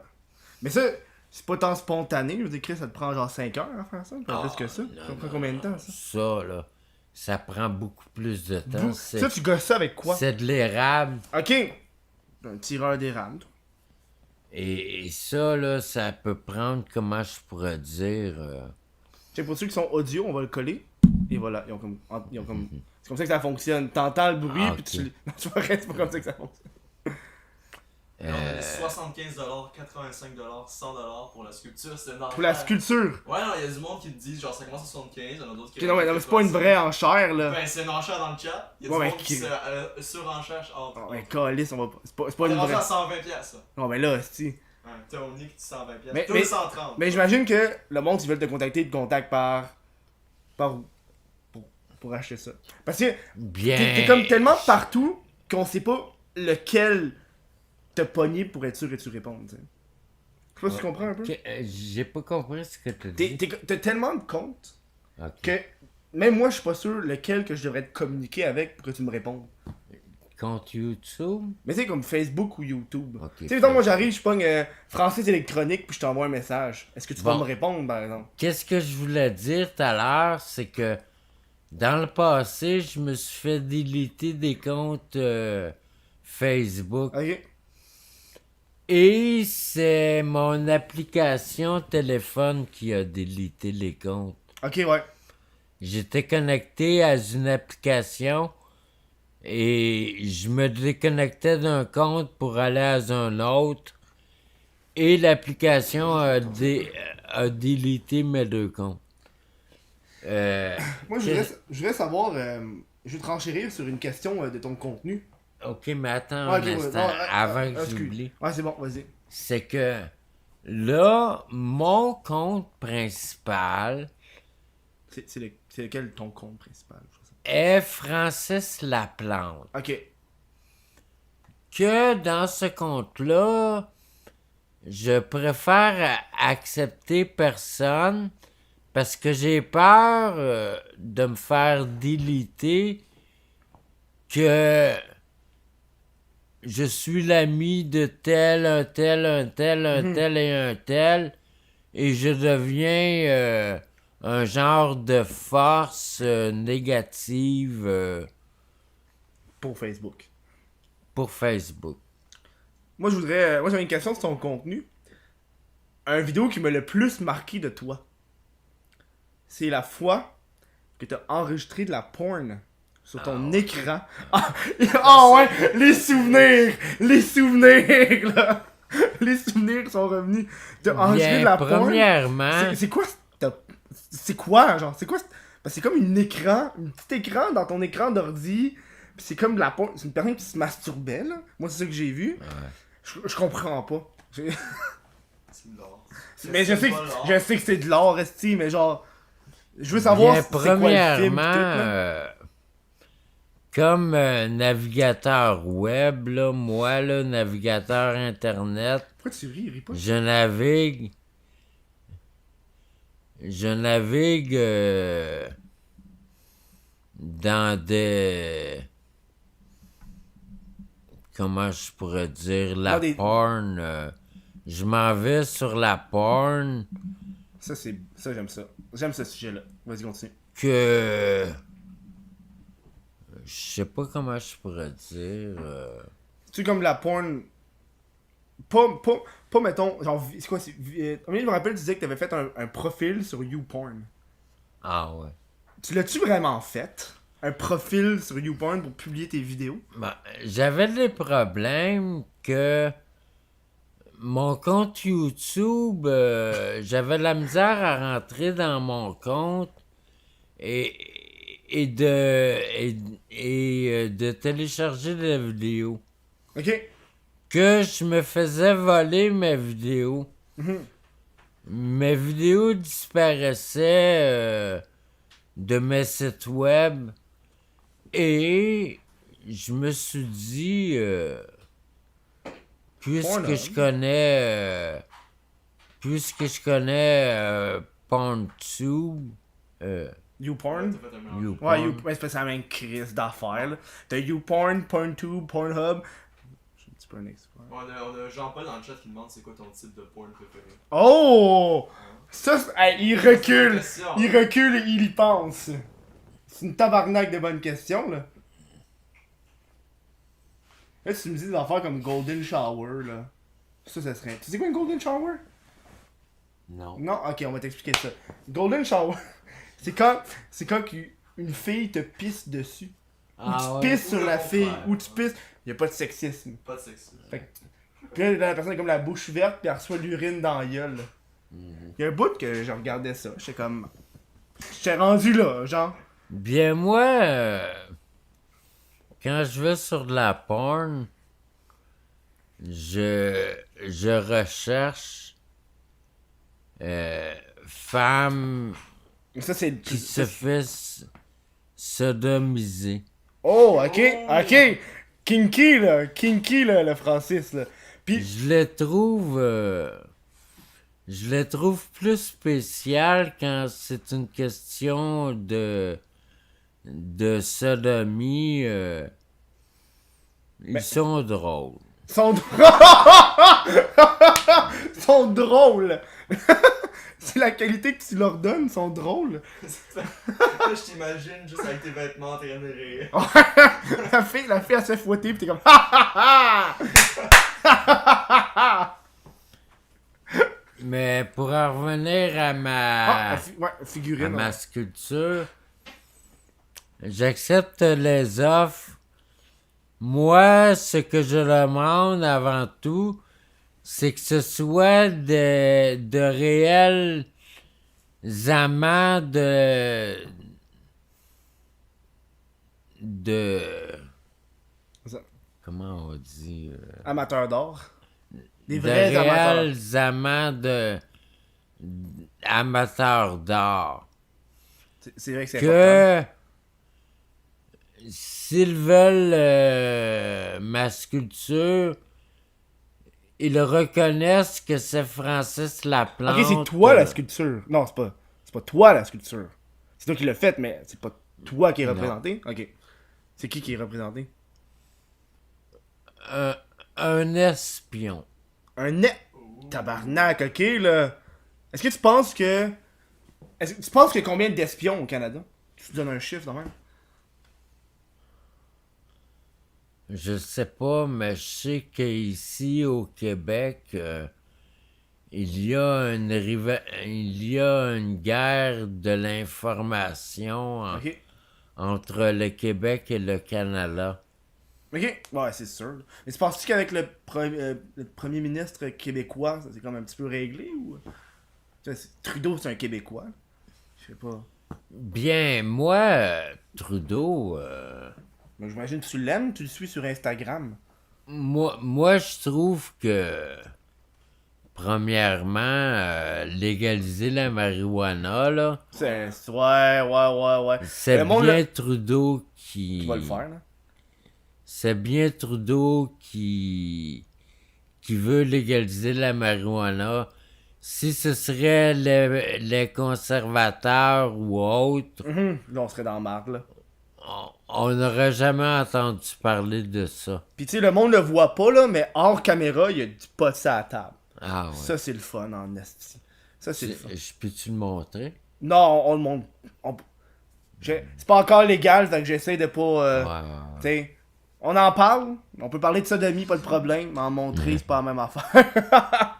[SPEAKER 2] Mais ça, c'est pas tant spontané. Je veux dire, Chris, ça te prend genre 5 heures à faire ça? Pas plus que ça.
[SPEAKER 1] non,
[SPEAKER 2] Ça prend
[SPEAKER 1] non,
[SPEAKER 2] combien de temps, ça?
[SPEAKER 1] Ça, là, ça prend beaucoup plus de temps.
[SPEAKER 2] Ça, tu gosses ça avec quoi?
[SPEAKER 1] C'est de l'érable.
[SPEAKER 2] Ok. Un tireur d'érable. toi.
[SPEAKER 1] Et ça, là, ça peut prendre, comment je pourrais dire...
[SPEAKER 2] Tiens, pour ceux qui sont audio, on va le coller. Et voilà, ils ont comme. C'est comme ça que ça fonctionne. T'entends le bruit,
[SPEAKER 1] Ah,
[SPEAKER 2] puis
[SPEAKER 1] ok.
[SPEAKER 2] tu. Non, tu vois, c'est pas comme ça que ça fonctionne.
[SPEAKER 3] Non, on a dit 75$, 85$, 100$ pour la sculpture, c'est normal.
[SPEAKER 2] Pour la sculpture.
[SPEAKER 3] Ouais, non, il y a du monde qui te dit genre ça commence à 75$, il y en a d'autres qui.
[SPEAKER 2] Ok, non, mais c'est pas une vraie enchère, là.
[SPEAKER 3] Ben, c'est une enchère dans le chat. Il y a
[SPEAKER 2] Ouais,
[SPEAKER 3] du
[SPEAKER 2] mais
[SPEAKER 3] monde qui
[SPEAKER 2] qui-
[SPEAKER 3] se surenchère. Oh,
[SPEAKER 2] Oh, mais calice, on va pas. C'est pas
[SPEAKER 3] on est
[SPEAKER 2] une
[SPEAKER 3] rendu
[SPEAKER 2] vraie.
[SPEAKER 3] à 120$, ça.
[SPEAKER 2] Non, mais là, c'est.
[SPEAKER 3] Ouais, Tony qui dit 120$.
[SPEAKER 2] Mais-
[SPEAKER 3] Toi,
[SPEAKER 2] mais-
[SPEAKER 3] 130$.
[SPEAKER 2] Mais j'imagine que le monde, ils veulent te contacter, ils te contactent par où? Pour acheter ça. Parce que
[SPEAKER 1] Bien...
[SPEAKER 2] t'es comme tellement partout qu'on sait pas lequel te pogner pour être sûr que tu réponds, tu sais. Je sais pas si tu comprends un peu.
[SPEAKER 1] Ok, j'ai pas compris ce que tu as dit.
[SPEAKER 2] T'as tellement de comptes
[SPEAKER 1] Ok.
[SPEAKER 2] que même moi, je suis pas sûr lequel que je devrais te communiquer avec pour que tu me répondes.
[SPEAKER 1] Compte YouTube?
[SPEAKER 2] Mais c'est comme Facebook ou YouTube.
[SPEAKER 1] Ok,
[SPEAKER 2] Tu sais, mettons, moi j'arrive, je pogne Francis électronique puis je t'envoie un message. Est-ce que tu vas
[SPEAKER 1] Bon.
[SPEAKER 2] me répondre, par exemple?
[SPEAKER 1] Qu'est-ce que je voulais dire tout à l'heure, c'est que dans le passé, je me suis fait déliter des comptes Facebook.
[SPEAKER 2] Ok.
[SPEAKER 1] Et c'est mon application téléphone qui a délité les comptes.
[SPEAKER 2] Ok, ouais.
[SPEAKER 1] J'étais connecté à une application et je me déconnectais d'un compte pour aller à un autre. Et l'application a délité mes deux comptes.
[SPEAKER 2] Moi, je voudrais savoir, je veux te renchérir sur une question de ton contenu.
[SPEAKER 1] Ok, mais attends
[SPEAKER 2] Ah,
[SPEAKER 1] un
[SPEAKER 2] ok, ouais,
[SPEAKER 1] instant,
[SPEAKER 2] non,
[SPEAKER 1] avant que
[SPEAKER 2] excuse.
[SPEAKER 1] j'oublie.
[SPEAKER 2] Ouais, c'est bon, vas-y.
[SPEAKER 1] C'est que Là, mon compte principal
[SPEAKER 2] C'est lequel ton compte principal? Je sais
[SPEAKER 1] est Francis Laplante.
[SPEAKER 2] pas. Ok.
[SPEAKER 1] Que dans ce compte-là, je préfère accepter personne parce que j'ai peur de me faire déliter que je suis l'ami de tel, un tel, un tel, un tel et un tel, et je deviens un genre de force négative
[SPEAKER 2] Pour Facebook.
[SPEAKER 1] pour Facebook.
[SPEAKER 2] Moi, j'avais une question sur ton contenu. Un vidéo qui m'a le plus marqué de toi. C'est la fois que t'as enregistré de la porn sur ton écran. Ah ouais, les souvenirs! Les souvenirs, là! Les souvenirs sont revenus. T'as enregistré de la porn.
[SPEAKER 1] Premièrement,
[SPEAKER 2] C'est quoi? C'est quoi, genre? C'est quoi? Parce que c'est comme un petit écran dans ton écran d'ordi. Pis c'est comme de la porn. C'est une personne qui se masturbait, là. Moi, c'est ça que j'ai vu. Je comprends pas.
[SPEAKER 3] C'est de l'or.
[SPEAKER 2] Mais je
[SPEAKER 3] C'est pas l'or.
[SPEAKER 2] sais que c'est de l'art, esti, mais genre. Je veux savoir
[SPEAKER 1] bien,
[SPEAKER 2] c'est quoi le film. pis tout,
[SPEAKER 1] premièrement,
[SPEAKER 2] là.
[SPEAKER 1] comme navigateur web, là, moi, là, navigateur internet,
[SPEAKER 2] Pourquoi tu ris pas?
[SPEAKER 1] je navigue dans des, comment je pourrais dire, la
[SPEAKER 2] Dans des-
[SPEAKER 1] porn. Je m'en vais sur la porn
[SPEAKER 2] Ça, j'aime ça. J'aime ce sujet-là. Vas-y, continue.
[SPEAKER 1] que je sais pas comment je pourrais dire.
[SPEAKER 2] Tu comme la porn. Pas mettons. Genre, c'est quoi? Je me rappelle, tu disais que t'avais fait un profil sur YouPorn.
[SPEAKER 1] Ah ouais.
[SPEAKER 2] Tu l'as-tu vraiment fait? Un profil sur YouPorn pour publier tes vidéos?
[SPEAKER 1] Ben, j'avais des problèmes que mon compte YouTube, j'avais de la misère à rentrer dans mon compte et de télécharger des vidéos.
[SPEAKER 2] Ok.
[SPEAKER 1] Que je me faisais voler mes vidéos.
[SPEAKER 2] Mhm.
[SPEAKER 1] Mes vidéos disparaissaient de mes sites web et je me suis dit,
[SPEAKER 2] Pornhub.
[SPEAKER 1] puisque je connais PornTube,
[SPEAKER 2] YouPorn?
[SPEAKER 3] T'as fait un mélange.
[SPEAKER 1] YouPorn,
[SPEAKER 2] Ouais, ouais, c'est la même crise d'affaires, là. T'as YouPorn, PornTube, Pornhub. Je suis un petit peu un expert.
[SPEAKER 3] On a Jean-Paul dans le chat qui demande c'est quoi ton type de porn préféré.
[SPEAKER 2] Oh! Ça, hey, il recule!
[SPEAKER 3] Question.
[SPEAKER 2] Il recule et il y pense. C'est une tabarnak de bonnes questions, là. Là, tu me dis des affaires comme Golden Shower, là. Ça serait. Tu sais quoi une Golden Shower?
[SPEAKER 1] non.
[SPEAKER 2] Non? Ok, on va t'expliquer ça. Golden Shower, c'est quand une fille te pisse dessus. Ou tu pisses sur
[SPEAKER 3] Ou
[SPEAKER 2] la
[SPEAKER 3] le
[SPEAKER 2] fille,
[SPEAKER 3] contraire.
[SPEAKER 2] ou tu pisses. Y a pas de sexisme.
[SPEAKER 3] Pas de sexe.
[SPEAKER 2] Puis là, la personne a comme la bouche ouverte, puis elle reçoit l'urine dans la gueule. Y a un bout que je regardais ça. J'étais comme. J'étais rendu là, genre.
[SPEAKER 1] Bien, moi, quand je vais sur de la porn, je recherche femme
[SPEAKER 2] Ça, c'est.
[SPEAKER 1] qui se fait sodomiser.
[SPEAKER 2] Oh, ok, ok! Kinky, là, le Francis, là. Puis,
[SPEAKER 1] Je les trouve plus spéciales quand c'est une question de sodomie. Ils sont drôles.
[SPEAKER 2] sont sont drôles! C'est la qualité que tu leur donnes, sont drôles.
[SPEAKER 3] Là, je t'imagine juste avec tes vêtements en train de rire.
[SPEAKER 2] la fille, elle se fait fouetter, pis t'es comme ha ha ha!
[SPEAKER 1] Mais pour en revenir à
[SPEAKER 2] Ouais,
[SPEAKER 1] à
[SPEAKER 2] figurine.
[SPEAKER 1] ma sculpture, j'accepte les offres. Moi, ce que je demande avant tout, c'est que ce soit de réels amants de
[SPEAKER 2] Ça.
[SPEAKER 1] comment on dit
[SPEAKER 2] Amateur d'or. Des
[SPEAKER 1] de
[SPEAKER 2] vrais amateurs.
[SPEAKER 1] réels amants amateurs d'art.
[SPEAKER 2] C'est vrai que c'est important.
[SPEAKER 1] Que s'ils veulent ma sculpture, ils reconnaissent que c'est Francis Laplante.
[SPEAKER 2] Ok, c'est toi la sculpture. Non, c'est pas toi la sculpture. C'est toi qui l'as faite, mais c'est pas toi qui est
[SPEAKER 1] Non.
[SPEAKER 2] représenté. Ok. C'est qui est représenté?
[SPEAKER 1] Un espion.
[SPEAKER 2] Un net. Tabarnak, ok, là. Est-ce que tu penses que. Est-ce que tu penses qu'il y a combien d'espions au Canada? Tu te donnes un chiffre, de même?
[SPEAKER 1] Je sais pas, mais je sais qu'ici au Québec, il y a une guerre de l'information
[SPEAKER 2] Ok.
[SPEAKER 1] entre le Québec et le Canada.
[SPEAKER 2] Ok. Ouais, c'est sûr. Mais tu penses-tu qu'avec le premier ministre québécois, ça c'est comme un petit peu réglé ou. Tu sais, Trudeau, c'est un Québécois. Je sais pas.
[SPEAKER 1] Bien, moi, Trudeau,
[SPEAKER 2] Mais j'imagine que tu l'aimes, tu le suis sur Instagram.
[SPEAKER 1] moi je trouve que, premièrement, légaliser la marijuana, là,
[SPEAKER 2] Ouais.
[SPEAKER 1] c'est
[SPEAKER 2] Le monde,
[SPEAKER 1] bien
[SPEAKER 2] là,
[SPEAKER 1] Trudeau qui...
[SPEAKER 2] tu vas le faire, là.
[SPEAKER 1] C'est bien Trudeau qui veut légaliser la marijuana. Si ce serait les conservateurs ou autres,
[SPEAKER 2] Là, on serait dans la marque, là.
[SPEAKER 1] on n'aurait jamais entendu parler de ça.
[SPEAKER 2] Pis tu sais, le monde le voit pas, là, mais hors caméra, il y a du pot à la table.
[SPEAKER 1] Ah ouais.
[SPEAKER 2] Ça, c'est le fun en esti. Ça, c'est le fun.
[SPEAKER 1] Je peux-tu le montrer?
[SPEAKER 2] Non, on le montre. C'est pas encore légal, donc j'essaie de pas.
[SPEAKER 1] Ouais.
[SPEAKER 2] Tu sais, on en parle. On peut parler de sodomie, pas de problème. Mais en montrer, c'est pas la même affaire.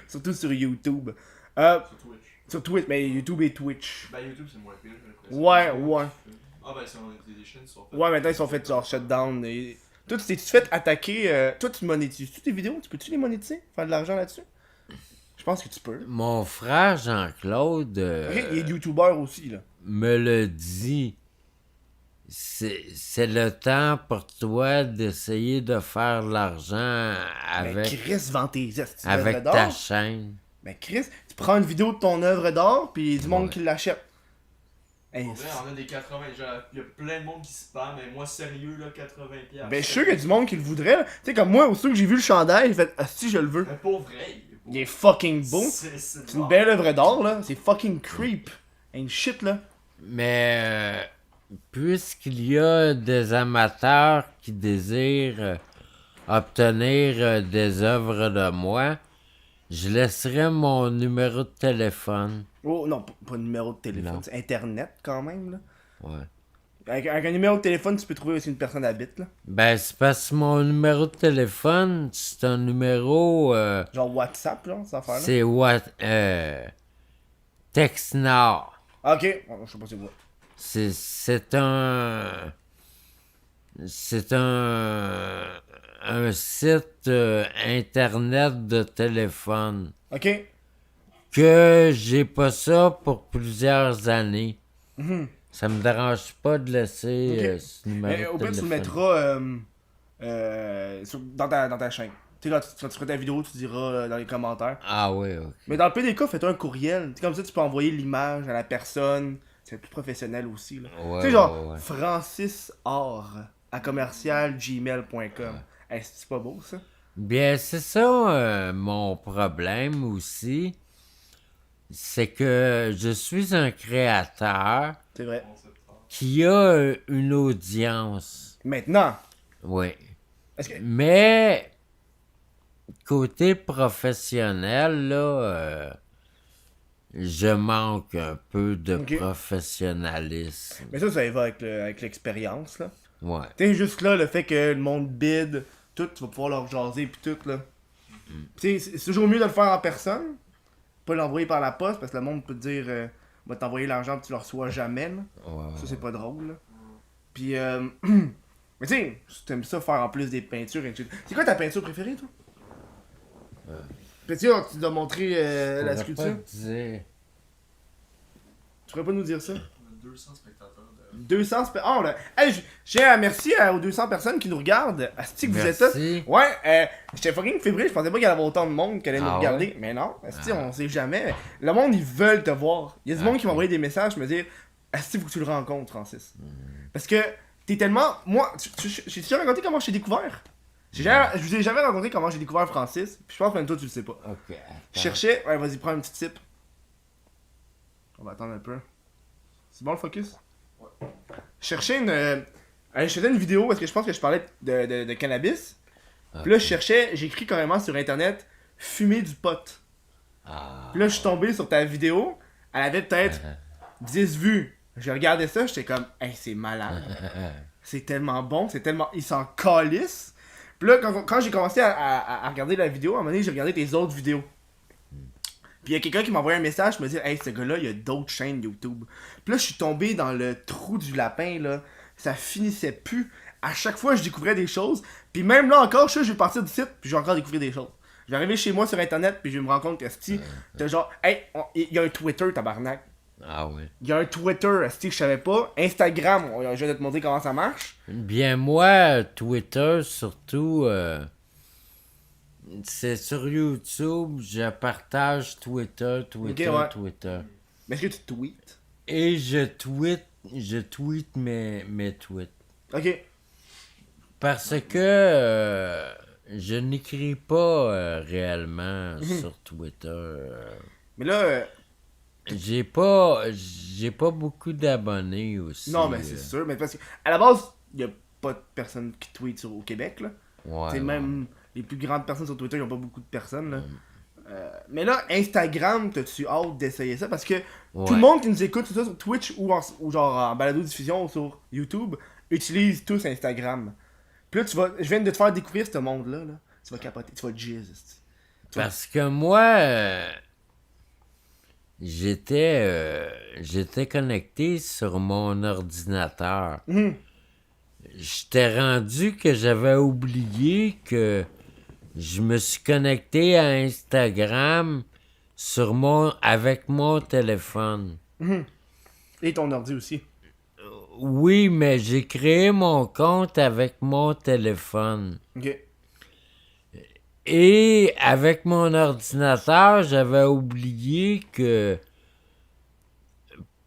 [SPEAKER 2] Surtout sur YouTube.
[SPEAKER 3] Sur Twitch.
[SPEAKER 2] Sur Twitch, mais YouTube et Twitch.
[SPEAKER 3] Ben, YouTube, c'est moins pire, j'ai l'impression.
[SPEAKER 2] Ouais.
[SPEAKER 3] Ah, ben, c'est des chaînes qui sont faites.
[SPEAKER 2] Ouais, maintenant ils sont fait genre shutdown. Et... Toi, tu t'es-tu fait attaquer. Toi, tu monétises-tu tes vidéos? Tu peux-tu les monétiser? Faire de l'argent là-dessus? Je pense que tu peux.
[SPEAKER 1] Mon frère Jean-Claude
[SPEAKER 2] Ok, il est youtubeur aussi, là.
[SPEAKER 1] me le dit. C'est le temps pour toi d'essayer de faire de l'argent
[SPEAKER 2] Mais
[SPEAKER 1] avec,
[SPEAKER 2] Chris vend tes esti
[SPEAKER 1] avec
[SPEAKER 2] d'œuvres
[SPEAKER 1] ta
[SPEAKER 2] d'art.
[SPEAKER 1] chaîne.
[SPEAKER 2] Mais Chris, tu prends une vidéo de ton œuvre d'art, puis il y a du monde qui l'achète. Hey,
[SPEAKER 3] Pour vrai, on a des 80. Il y a plein de monde qui se parle, mais moi, sérieux, là, 80$.
[SPEAKER 2] ben, je suis sûr qu'il y a du monde qui le voudrait, là. Tu sais, comme moi, aussitôt que j'ai vu le chandail, j'ai fait, ah, si, je le veux.
[SPEAKER 3] Mais pour vrai,
[SPEAKER 2] Il est fucking beau.
[SPEAKER 3] C'est
[SPEAKER 2] C'est une belle œuvre d'art, là. C'est fucking creep. Ain't shit, là.
[SPEAKER 1] Mais puisqu'il y a des amateurs qui désirent obtenir des œuvres de moi, je laisserai mon numéro de téléphone.
[SPEAKER 2] Oh, non, pas de numéro de téléphone.
[SPEAKER 1] Non.
[SPEAKER 2] C'est Internet, quand même, là.
[SPEAKER 1] Ouais.
[SPEAKER 2] Avec un numéro de téléphone, tu peux trouver aussi une personne habite, là.
[SPEAKER 1] Ben, c'est parce que mon numéro de téléphone, c'est un numéro...
[SPEAKER 2] Genre WhatsApp, là, cette affaire-là.
[SPEAKER 1] c'est what... Texnor.
[SPEAKER 2] Ok, bon, je sais pas c'est quoi.
[SPEAKER 1] C'est un site internet de téléphone
[SPEAKER 2] Ok.
[SPEAKER 1] que j'ai pas ça pour plusieurs années.
[SPEAKER 2] Mhm.
[SPEAKER 1] Ça me dérange pas de laisser
[SPEAKER 2] Ok.
[SPEAKER 1] ce numéro
[SPEAKER 2] Mais
[SPEAKER 1] de
[SPEAKER 2] au pire, tu le
[SPEAKER 1] téléphone.
[SPEAKER 2] mettras dans ta chaîne. Tu sais, quand tu feras ta vidéo, tu diras dans les commentaires.
[SPEAKER 1] Ah oui, ok.
[SPEAKER 2] Mais dans le pire des cas, fais-toi un courriel. Tu sais, comme ça, tu peux envoyer l'image à la personne. C'est plus professionnel aussi, là.
[SPEAKER 1] Ouais,
[SPEAKER 2] Tu sais, genre,
[SPEAKER 1] ouais.
[SPEAKER 2] francisor@gmail.com. Hey, c'est pas beau, ça?
[SPEAKER 1] Bien, c'est ça mon problème aussi. C'est que je suis un créateur
[SPEAKER 2] C'est vrai.
[SPEAKER 1] qui a une audience.
[SPEAKER 2] Maintenant,
[SPEAKER 1] Oui.
[SPEAKER 2] est-ce que...
[SPEAKER 1] Mais côté professionnel, là, je manque un peu de
[SPEAKER 2] Ok.
[SPEAKER 1] professionnalisme.
[SPEAKER 2] Mais ça va avec l'expérience, là.
[SPEAKER 1] Ouais.
[SPEAKER 2] Tu sais, juste là, le fait que le monde bide, tout, tu vas pouvoir leur jaser pis tout, là. Tu sais, c'est toujours mieux de le faire en personne, pas l'envoyer par la poste, parce que le monde peut te dire, va t'envoyer l'argent pis tu le reçois jamais, là.
[SPEAKER 1] Ouais.
[SPEAKER 2] Ça, c'est pas drôle, là. Pis, mais tu sais, si t'aimes ça faire en plus des peintures, et tout. C'est quoi ta peinture préférée, toi? Petit, tu dois montrer la
[SPEAKER 1] Je pourrais
[SPEAKER 2] sculpture.
[SPEAKER 1] pas te dire.
[SPEAKER 2] Tu pourrais pas nous dire ça?
[SPEAKER 3] 200 spectateurs.
[SPEAKER 2] 200 spectateurs. Oh, là. Hey, je tiens à merci aux 200 personnes qui nous regardent. Asti que vous êtes là.
[SPEAKER 1] Merci.
[SPEAKER 2] Ouais, j'étais fucking fébrile. Je pensais pas qu'il y avait autant de monde qui allait nous
[SPEAKER 1] Ah
[SPEAKER 2] regarder.
[SPEAKER 1] ouais?
[SPEAKER 2] Mais non, Asti, on sait jamais. Le monde, ils veulent te voir. Il y a du monde qui m'a envoyé des messages me dire Asti, faut que tu le rencontres, Francis. Parce que t'es tellement. Moi, j'ai déjà raconté comment je t'ai découvert. Je vous ai jamais raconté comment j'ai découvert Francis. Puis je pense que même toi, tu le sais pas.
[SPEAKER 1] Ok.
[SPEAKER 2] Je
[SPEAKER 1] attends.
[SPEAKER 2] cherchais. Ouais, vas-y, prends une petite sip. On va attendre un peu. C'est bon le focus?
[SPEAKER 3] Ouais.
[SPEAKER 2] Je cherchais une. Je faisais une vidéo parce que je pense que je parlais de cannabis. Puis là, je cherchais, j'ai écrit carrément sur internet fumer du pot.
[SPEAKER 1] Ah.
[SPEAKER 2] Puis là, je suis tombé sur ta vidéo. Elle avait peut-être 10 vues. Je regardais ça, j'étais comme, hey, c'est malade. C'est tellement bon, c'est tellement. Ils s'en calissent. Puis là, quand j'ai commencé à regarder la vidéo, à un moment donné, j'ai regardé tes autres vidéos. Puis il y a quelqu'un qui m'a envoyé un message, me dit hey, ce gars-là, il y a d'autres chaînes YouTube. Puis là, je suis tombé dans le trou du lapin, là. Ça finissait plus. À chaque fois, je découvrais des choses. Puis même là encore, je vais partir du site, puis je vais encore découvrir des choses. Je vais arriver chez moi sur internet, puis je vais me rendre compte que si t'as genre, hey, il y a un Twitter, tabarnak.
[SPEAKER 1] Ah oui.
[SPEAKER 2] Il y a un Twitter, si je savais pas. Instagram, je vais te montrer comment ça marche.
[SPEAKER 1] Bien, moi, Twitter, surtout, c'est sur YouTube, je partage Twitter,
[SPEAKER 2] Ok, ouais.
[SPEAKER 1] Twitter.
[SPEAKER 2] Mais est-ce que tu tweets?
[SPEAKER 1] Et je tweete mes tweets.
[SPEAKER 2] Ok.
[SPEAKER 1] Parce que je n'écris pas réellement sur Twitter.
[SPEAKER 2] Mais là,
[SPEAKER 1] J'ai pas beaucoup d'abonnés aussi.
[SPEAKER 2] non, mais c'est sûr. Mais parce que, à la base, il y a pas de personnes qui tweetent au Québec, là.
[SPEAKER 1] Ouais,
[SPEAKER 2] C'est
[SPEAKER 1] ouais.
[SPEAKER 2] même les plus grandes personnes sur Twitter, ils ont pas beaucoup de personnes, là. Mais là, Instagram, t'as-tu hâte d'essayer ça? Parce que tout le monde qui nous écoute, tout ça sur Twitch ou genre en balado-diffusion ou sur YouTube, utilise tous Instagram. Puis là, je viens de te faire découvrir ce monde-là, là. Tu vas capoter, tu vas jizz.
[SPEAKER 1] Parce que moi, j'étais connecté sur mon ordinateur. J'étais rendu que j'avais oublié que je me suis connecté à Instagram avec mon téléphone.
[SPEAKER 2] Et ton ordi aussi.
[SPEAKER 1] Oui, mais j'ai créé mon compte avec mon téléphone.
[SPEAKER 2] Ok.
[SPEAKER 1] Et avec mon ordinateur, j'avais oublié que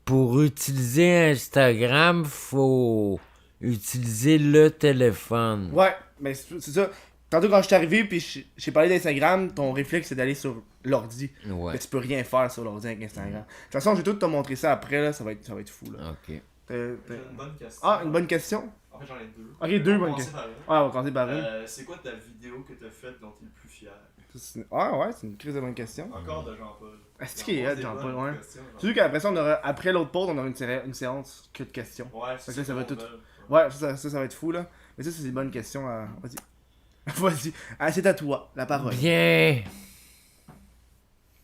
[SPEAKER 1] pour utiliser Instagram, faut utiliser le téléphone.
[SPEAKER 2] Ouais, mais c'est ça. Tantôt, quand je suis arrivé, puis j'ai parlé d'Instagram, ton réflexe, c'est d'aller sur l'ordi.
[SPEAKER 1] Ouais.
[SPEAKER 2] Mais tu peux rien faire sur l'ordi avec Instagram. De toute façon, je vais tout te montrer ça après, là, ça va être fou, là.
[SPEAKER 1] Ok.
[SPEAKER 2] T'as-
[SPEAKER 3] J'ai
[SPEAKER 2] t'as-
[SPEAKER 3] une bonne question.
[SPEAKER 2] Ah, une bonne question?
[SPEAKER 3] En fait, j'en ai deux.
[SPEAKER 2] Ok, deux
[SPEAKER 3] On va
[SPEAKER 2] bonnes
[SPEAKER 3] commencer
[SPEAKER 2] questions.
[SPEAKER 3] par une.
[SPEAKER 2] Ouais, on va commencer par une.
[SPEAKER 3] C'est quoi ta vidéo que t'as faite dont t'es le plus fier?
[SPEAKER 2] Ah ouais, c'est une crise de bonne question.
[SPEAKER 3] Encore de Jean-Paul.
[SPEAKER 2] Est-ce qu'il est
[SPEAKER 3] Jean-Paul,
[SPEAKER 2] Jean-Paul,
[SPEAKER 3] des bonnes
[SPEAKER 2] ouais.
[SPEAKER 3] questions,
[SPEAKER 2] Tu sais qu'après ça, après l'autre pause, on aura une séance que de questions.
[SPEAKER 3] Ouais,
[SPEAKER 2] Fait que là, ça va
[SPEAKER 3] qu'on
[SPEAKER 2] tout-
[SPEAKER 3] veut.
[SPEAKER 2] Ouais, ça va être fou, là. Mais ça, c'est des bonnes questions. Vas-y. Vas-y. Ah, c'est à toi, la parole.
[SPEAKER 1] Bien,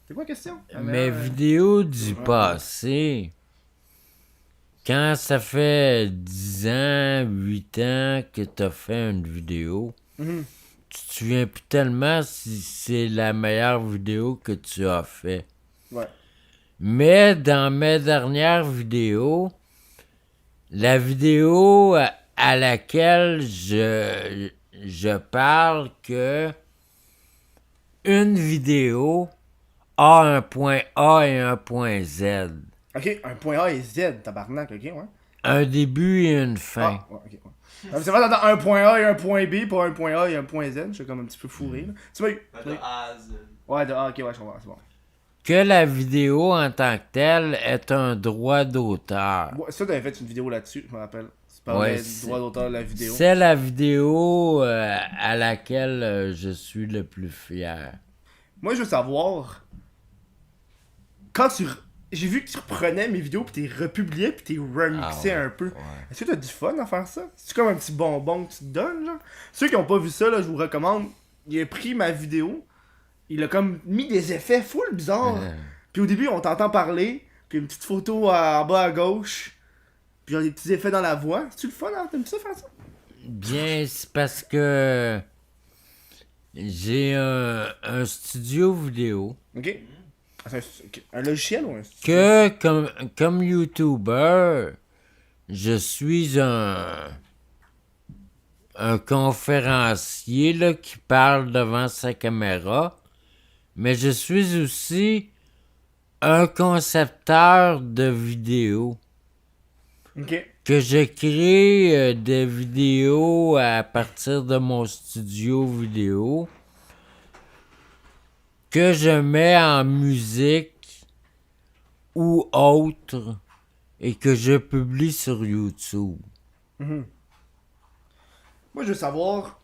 [SPEAKER 2] C'est quoi la question?
[SPEAKER 1] mes vidéos du passé, quand ça fait 10 ans, 8 ans que t'as fait une vidéo,
[SPEAKER 2] Mhm.
[SPEAKER 1] tu te souviens plus tellement si c'est la meilleure vidéo que tu as fait.
[SPEAKER 2] Ouais.
[SPEAKER 1] Mais dans mes dernières vidéos, la vidéo à laquelle je parle que une vidéo a un point A et un point Z.
[SPEAKER 2] Ok, un point A et Z, tabarnak, ok, ouais.
[SPEAKER 1] Un début et une fin.
[SPEAKER 2] Ah, ouais, ok, ouais. C'est vrai, t'entends un point A et un point B, pas un point A et un point Z. Je suis comme un petit peu fourré, là. Tu vois,
[SPEAKER 3] De A à Z.
[SPEAKER 2] ouais, ok, ouais, je comprends, c'est bon.
[SPEAKER 1] Que la vidéo en tant que telle est un droit d'auteur.
[SPEAKER 2] Ouais, ça, t'avais fait une vidéo là-dessus, je me rappelle. Tu
[SPEAKER 1] Ouais,
[SPEAKER 2] parlais du
[SPEAKER 1] c'est-
[SPEAKER 2] droit d'auteur de la vidéo.
[SPEAKER 1] C'est la vidéo à laquelle je suis le plus fier.
[SPEAKER 2] Moi, je veux savoir. Quand j'ai vu que tu reprenais mes vidéos, puis t'es republiais, puis t'es remixé
[SPEAKER 1] Ah ouais,
[SPEAKER 2] un peu.
[SPEAKER 1] ouais.
[SPEAKER 2] Est-ce que t'as du fun à faire ça? C'est comme un petit bonbon que tu te donnes, genre? Ceux qui ont pas vu ça, là, je vous recommande. Il a pris ma vidéo, il a comme mis des effets full bizarres. Puis au début, on t'entend parler, puis une petite photo en bas à gauche, puis genre des petits effets dans la voix. C'est-tu le fun, hein? T'aimes ça faire ça?
[SPEAKER 1] Bien, c'est parce que j'ai un studio vidéo
[SPEAKER 2] Ok. Un logiciel ou un...
[SPEAKER 1] Que comme YouTuber, je suis un conférencier là, qui parle devant sa caméra, mais je suis aussi un concepteur de vidéos.
[SPEAKER 2] Ok.
[SPEAKER 1] Que je crée des vidéos à partir de mon studio vidéo, que je mets en musique ou autre et que je publie sur YouTube.
[SPEAKER 2] Moi, je veux savoir...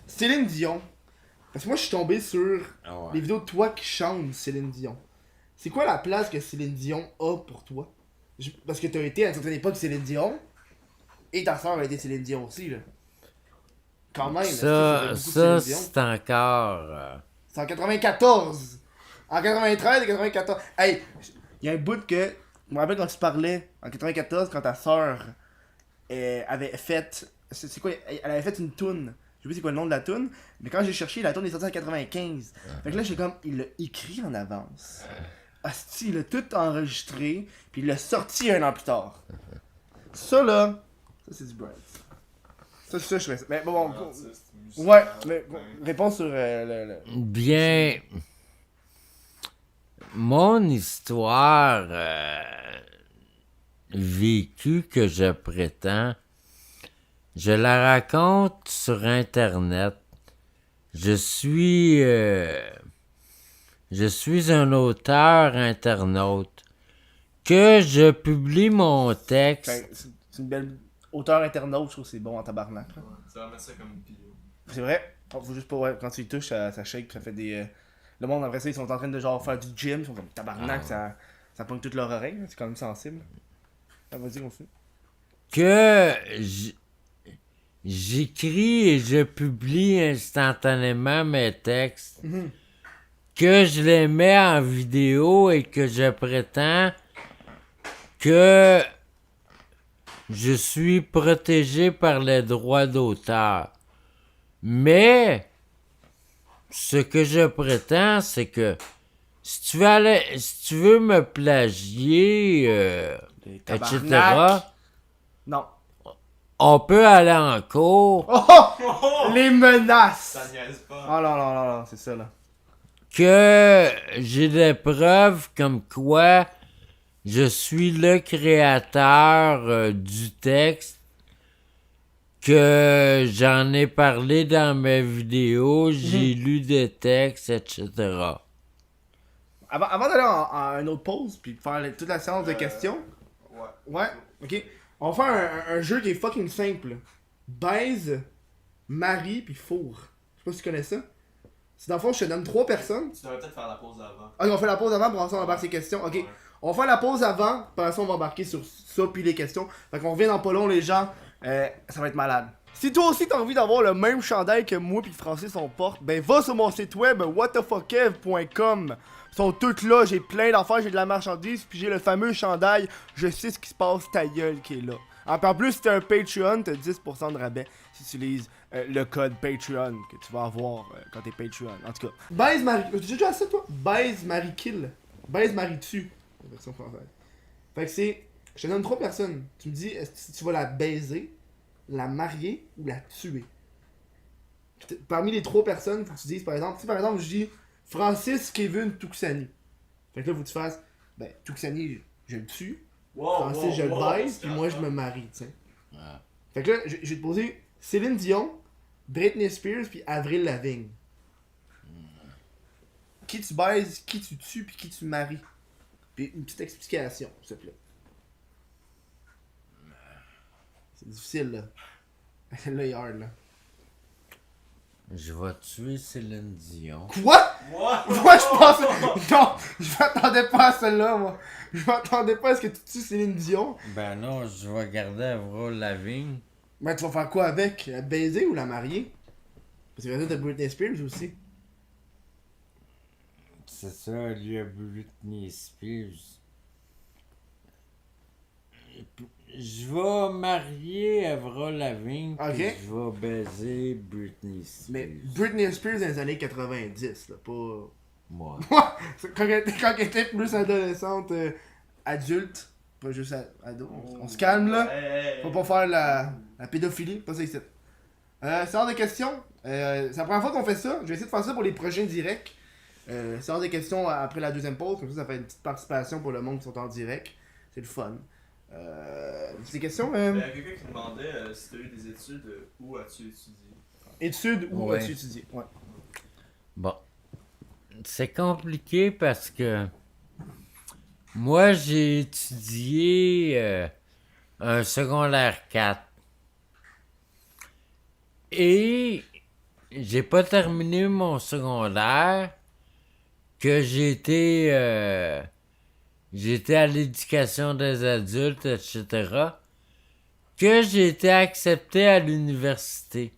[SPEAKER 2] Céline Dion. Parce que moi, je suis tombé sur les vidéos de toi qui chantent Céline Dion. C'est quoi la place que Céline Dion a pour toi? Parce que t'as été à une certaine époque Céline Dion, et ta soeur a été Céline Dion aussi, là. Quand même,
[SPEAKER 1] Ça c'est encore...
[SPEAKER 2] C'est en 94! En 93 et 94. Hey, il y a un bout que... Je me rappelle quand tu parlais, en 94, quand ta soeur avait fait... C'est quoi? Elle avait fait une toune. Je sais pas c'est quoi le nom de la toune, mais quand j'ai cherché, la toune est sortie en 95. Fait que là, j'ai comme... Il l'a écrit en avance. Asti, il a tout enregistré, puis il l'a sorti un an plus tard. Ça, là... Ça, c'est du Brad. Ça, je fais ça. Mais bon... Ouais, mais réponse sur
[SPEAKER 1] Bien, mon histoire vécue que je prétends, je la raconte sur Internet. Je suis un auteur internaute. Que je publie mon texte.
[SPEAKER 2] C'est une belle auteur internaute, je trouve que c'est bon en tabarnak. Là.
[SPEAKER 3] Ouais, tu vas mettre ça comme une bio.
[SPEAKER 2] C'est vrai. Faut juste pas, ouais, quand tu y touches, ça shake, ça fait des... Le monde, après ça, ils sont en train de genre faire du gym, ils sont comme tabarnak, ça pogne toute leur oreille, c'est quand même sensible. Ah, vas-y, continue.
[SPEAKER 1] Que j'écris et je publie instantanément mes textes. Que je les mets en vidéo et que je prétends que je suis protégé par les droits d'auteur. Mais ce que je prétends, c'est que si tu veux me plagier, etc.,
[SPEAKER 2] Non.
[SPEAKER 1] on peut aller en cours.
[SPEAKER 2] Oh! Les menaces!
[SPEAKER 3] Ça niaise pas.
[SPEAKER 2] Oh non, non, non, non, c'est ça, là.
[SPEAKER 1] Que j'ai des preuves comme quoi je suis le créateur du texte, que j'en ai parlé dans mes vidéos, j'ai lu des textes, etc.
[SPEAKER 2] Avant d'aller en une autre pause, puis de faire toute la séance de questions,
[SPEAKER 3] Ouais.
[SPEAKER 2] ouais, ok, on va faire un jeu qui est fucking simple. Baise, marie, puis fourre. Je sais pas si tu connais ça. C'est dans le fond, je te donne 3 personnes.
[SPEAKER 3] Tu devrais peut-être faire la pause avant.
[SPEAKER 2] Ok, on fait la pause avant, pour ensuite on embarque ces questions. Ok,
[SPEAKER 3] Ouais.
[SPEAKER 2] on va faire la pause avant, puis après ça on va embarquer sur ça, puis les questions. Fait qu'on revient dans pas long, les gens. Ça va être malade. Si toi aussi t'as envie d'avoir le même chandail que moi puis Francis on porte, ben va sur mon site web whatthefuckev.com. Ils sont toutes là, j'ai plein d'affaires, j'ai de la marchandise, puis j'ai le fameux chandail Je sais ce qui se passe, ta gueule qui est là. En plus, si t'as un Patreon, t'as 10% de rabais si tu utilises le code Patreon que tu vas avoir quand t'es Patreon. En tout cas, baise Marie. Tu déjà ça toi? Baise Marie Kill. Baise Marie tue. La version française. Fait que c'est. Je te donne 3 personnes. Tu me dis est-ce que tu vas la baiser, la marier ou la tuer. Parmi les 3 personnes, faut que tu dises par exemple. Si par exemple je dis Francis Kevin Tuxani. Fait que là, faut que tu fasses. Ben, Tuxani, je le tue. Francis, je le baise, puis moi je me marie, tu sais. Fait que là, je vais te poser Céline Dion, Britney Spears, puis Avril Lavigne. Qui tu baises, qui tu tues, puis qui tu maries. Puis une petite explication, s'il te plaît. C'est difficile, là. Là, il est hard, là.
[SPEAKER 1] Je vais tuer Céline Dion.
[SPEAKER 2] Quoi?
[SPEAKER 3] Moi?
[SPEAKER 2] Moi, je pense... Non, je m'attendais pas à celle-là, moi. Je m'attendais pas à ce que tu tues Céline Dion.
[SPEAKER 1] Ben non, je vais garder Avril Lavigne.
[SPEAKER 2] Mais tu vas faire quoi avec? La baiser ou la marier? Parce que t'as Britney Spears aussi.
[SPEAKER 1] C'est ça, lui a Britney Spears. Je vais marier Avril Lavigne,
[SPEAKER 2] Ok.
[SPEAKER 1] puis je vais baiser Britney Spears.
[SPEAKER 2] Mais Britney Spears dans les années 90, là, pas...
[SPEAKER 1] Moi.
[SPEAKER 2] Quand elle était plus adolescente, adulte, pas juste ado. On se calme là. Faut pas faire la pédophilie, pas ça ici. C'est hors de questions. C'est la première fois qu'on fait ça. Je vais essayer de faire ça pour les prochains directs. C'est hors de questions après la deuxième pause. Comme ça fait une petite participation pour le monde qui sont en direct. C'est le fun. C'est des questions?
[SPEAKER 3] Il y a quelqu'un qui demandait si tu as eu des études, où as-tu étudié?
[SPEAKER 2] Études ou
[SPEAKER 1] Ouais.
[SPEAKER 2] as-tu étudié? Ouais.
[SPEAKER 1] Bon. C'est compliqué parce que moi, j'ai étudié un secondaire 4. Et j'ai pas terminé mon secondaire que j'étais à l'éducation des adultes, etc. Que j'ai été accepté à l'université.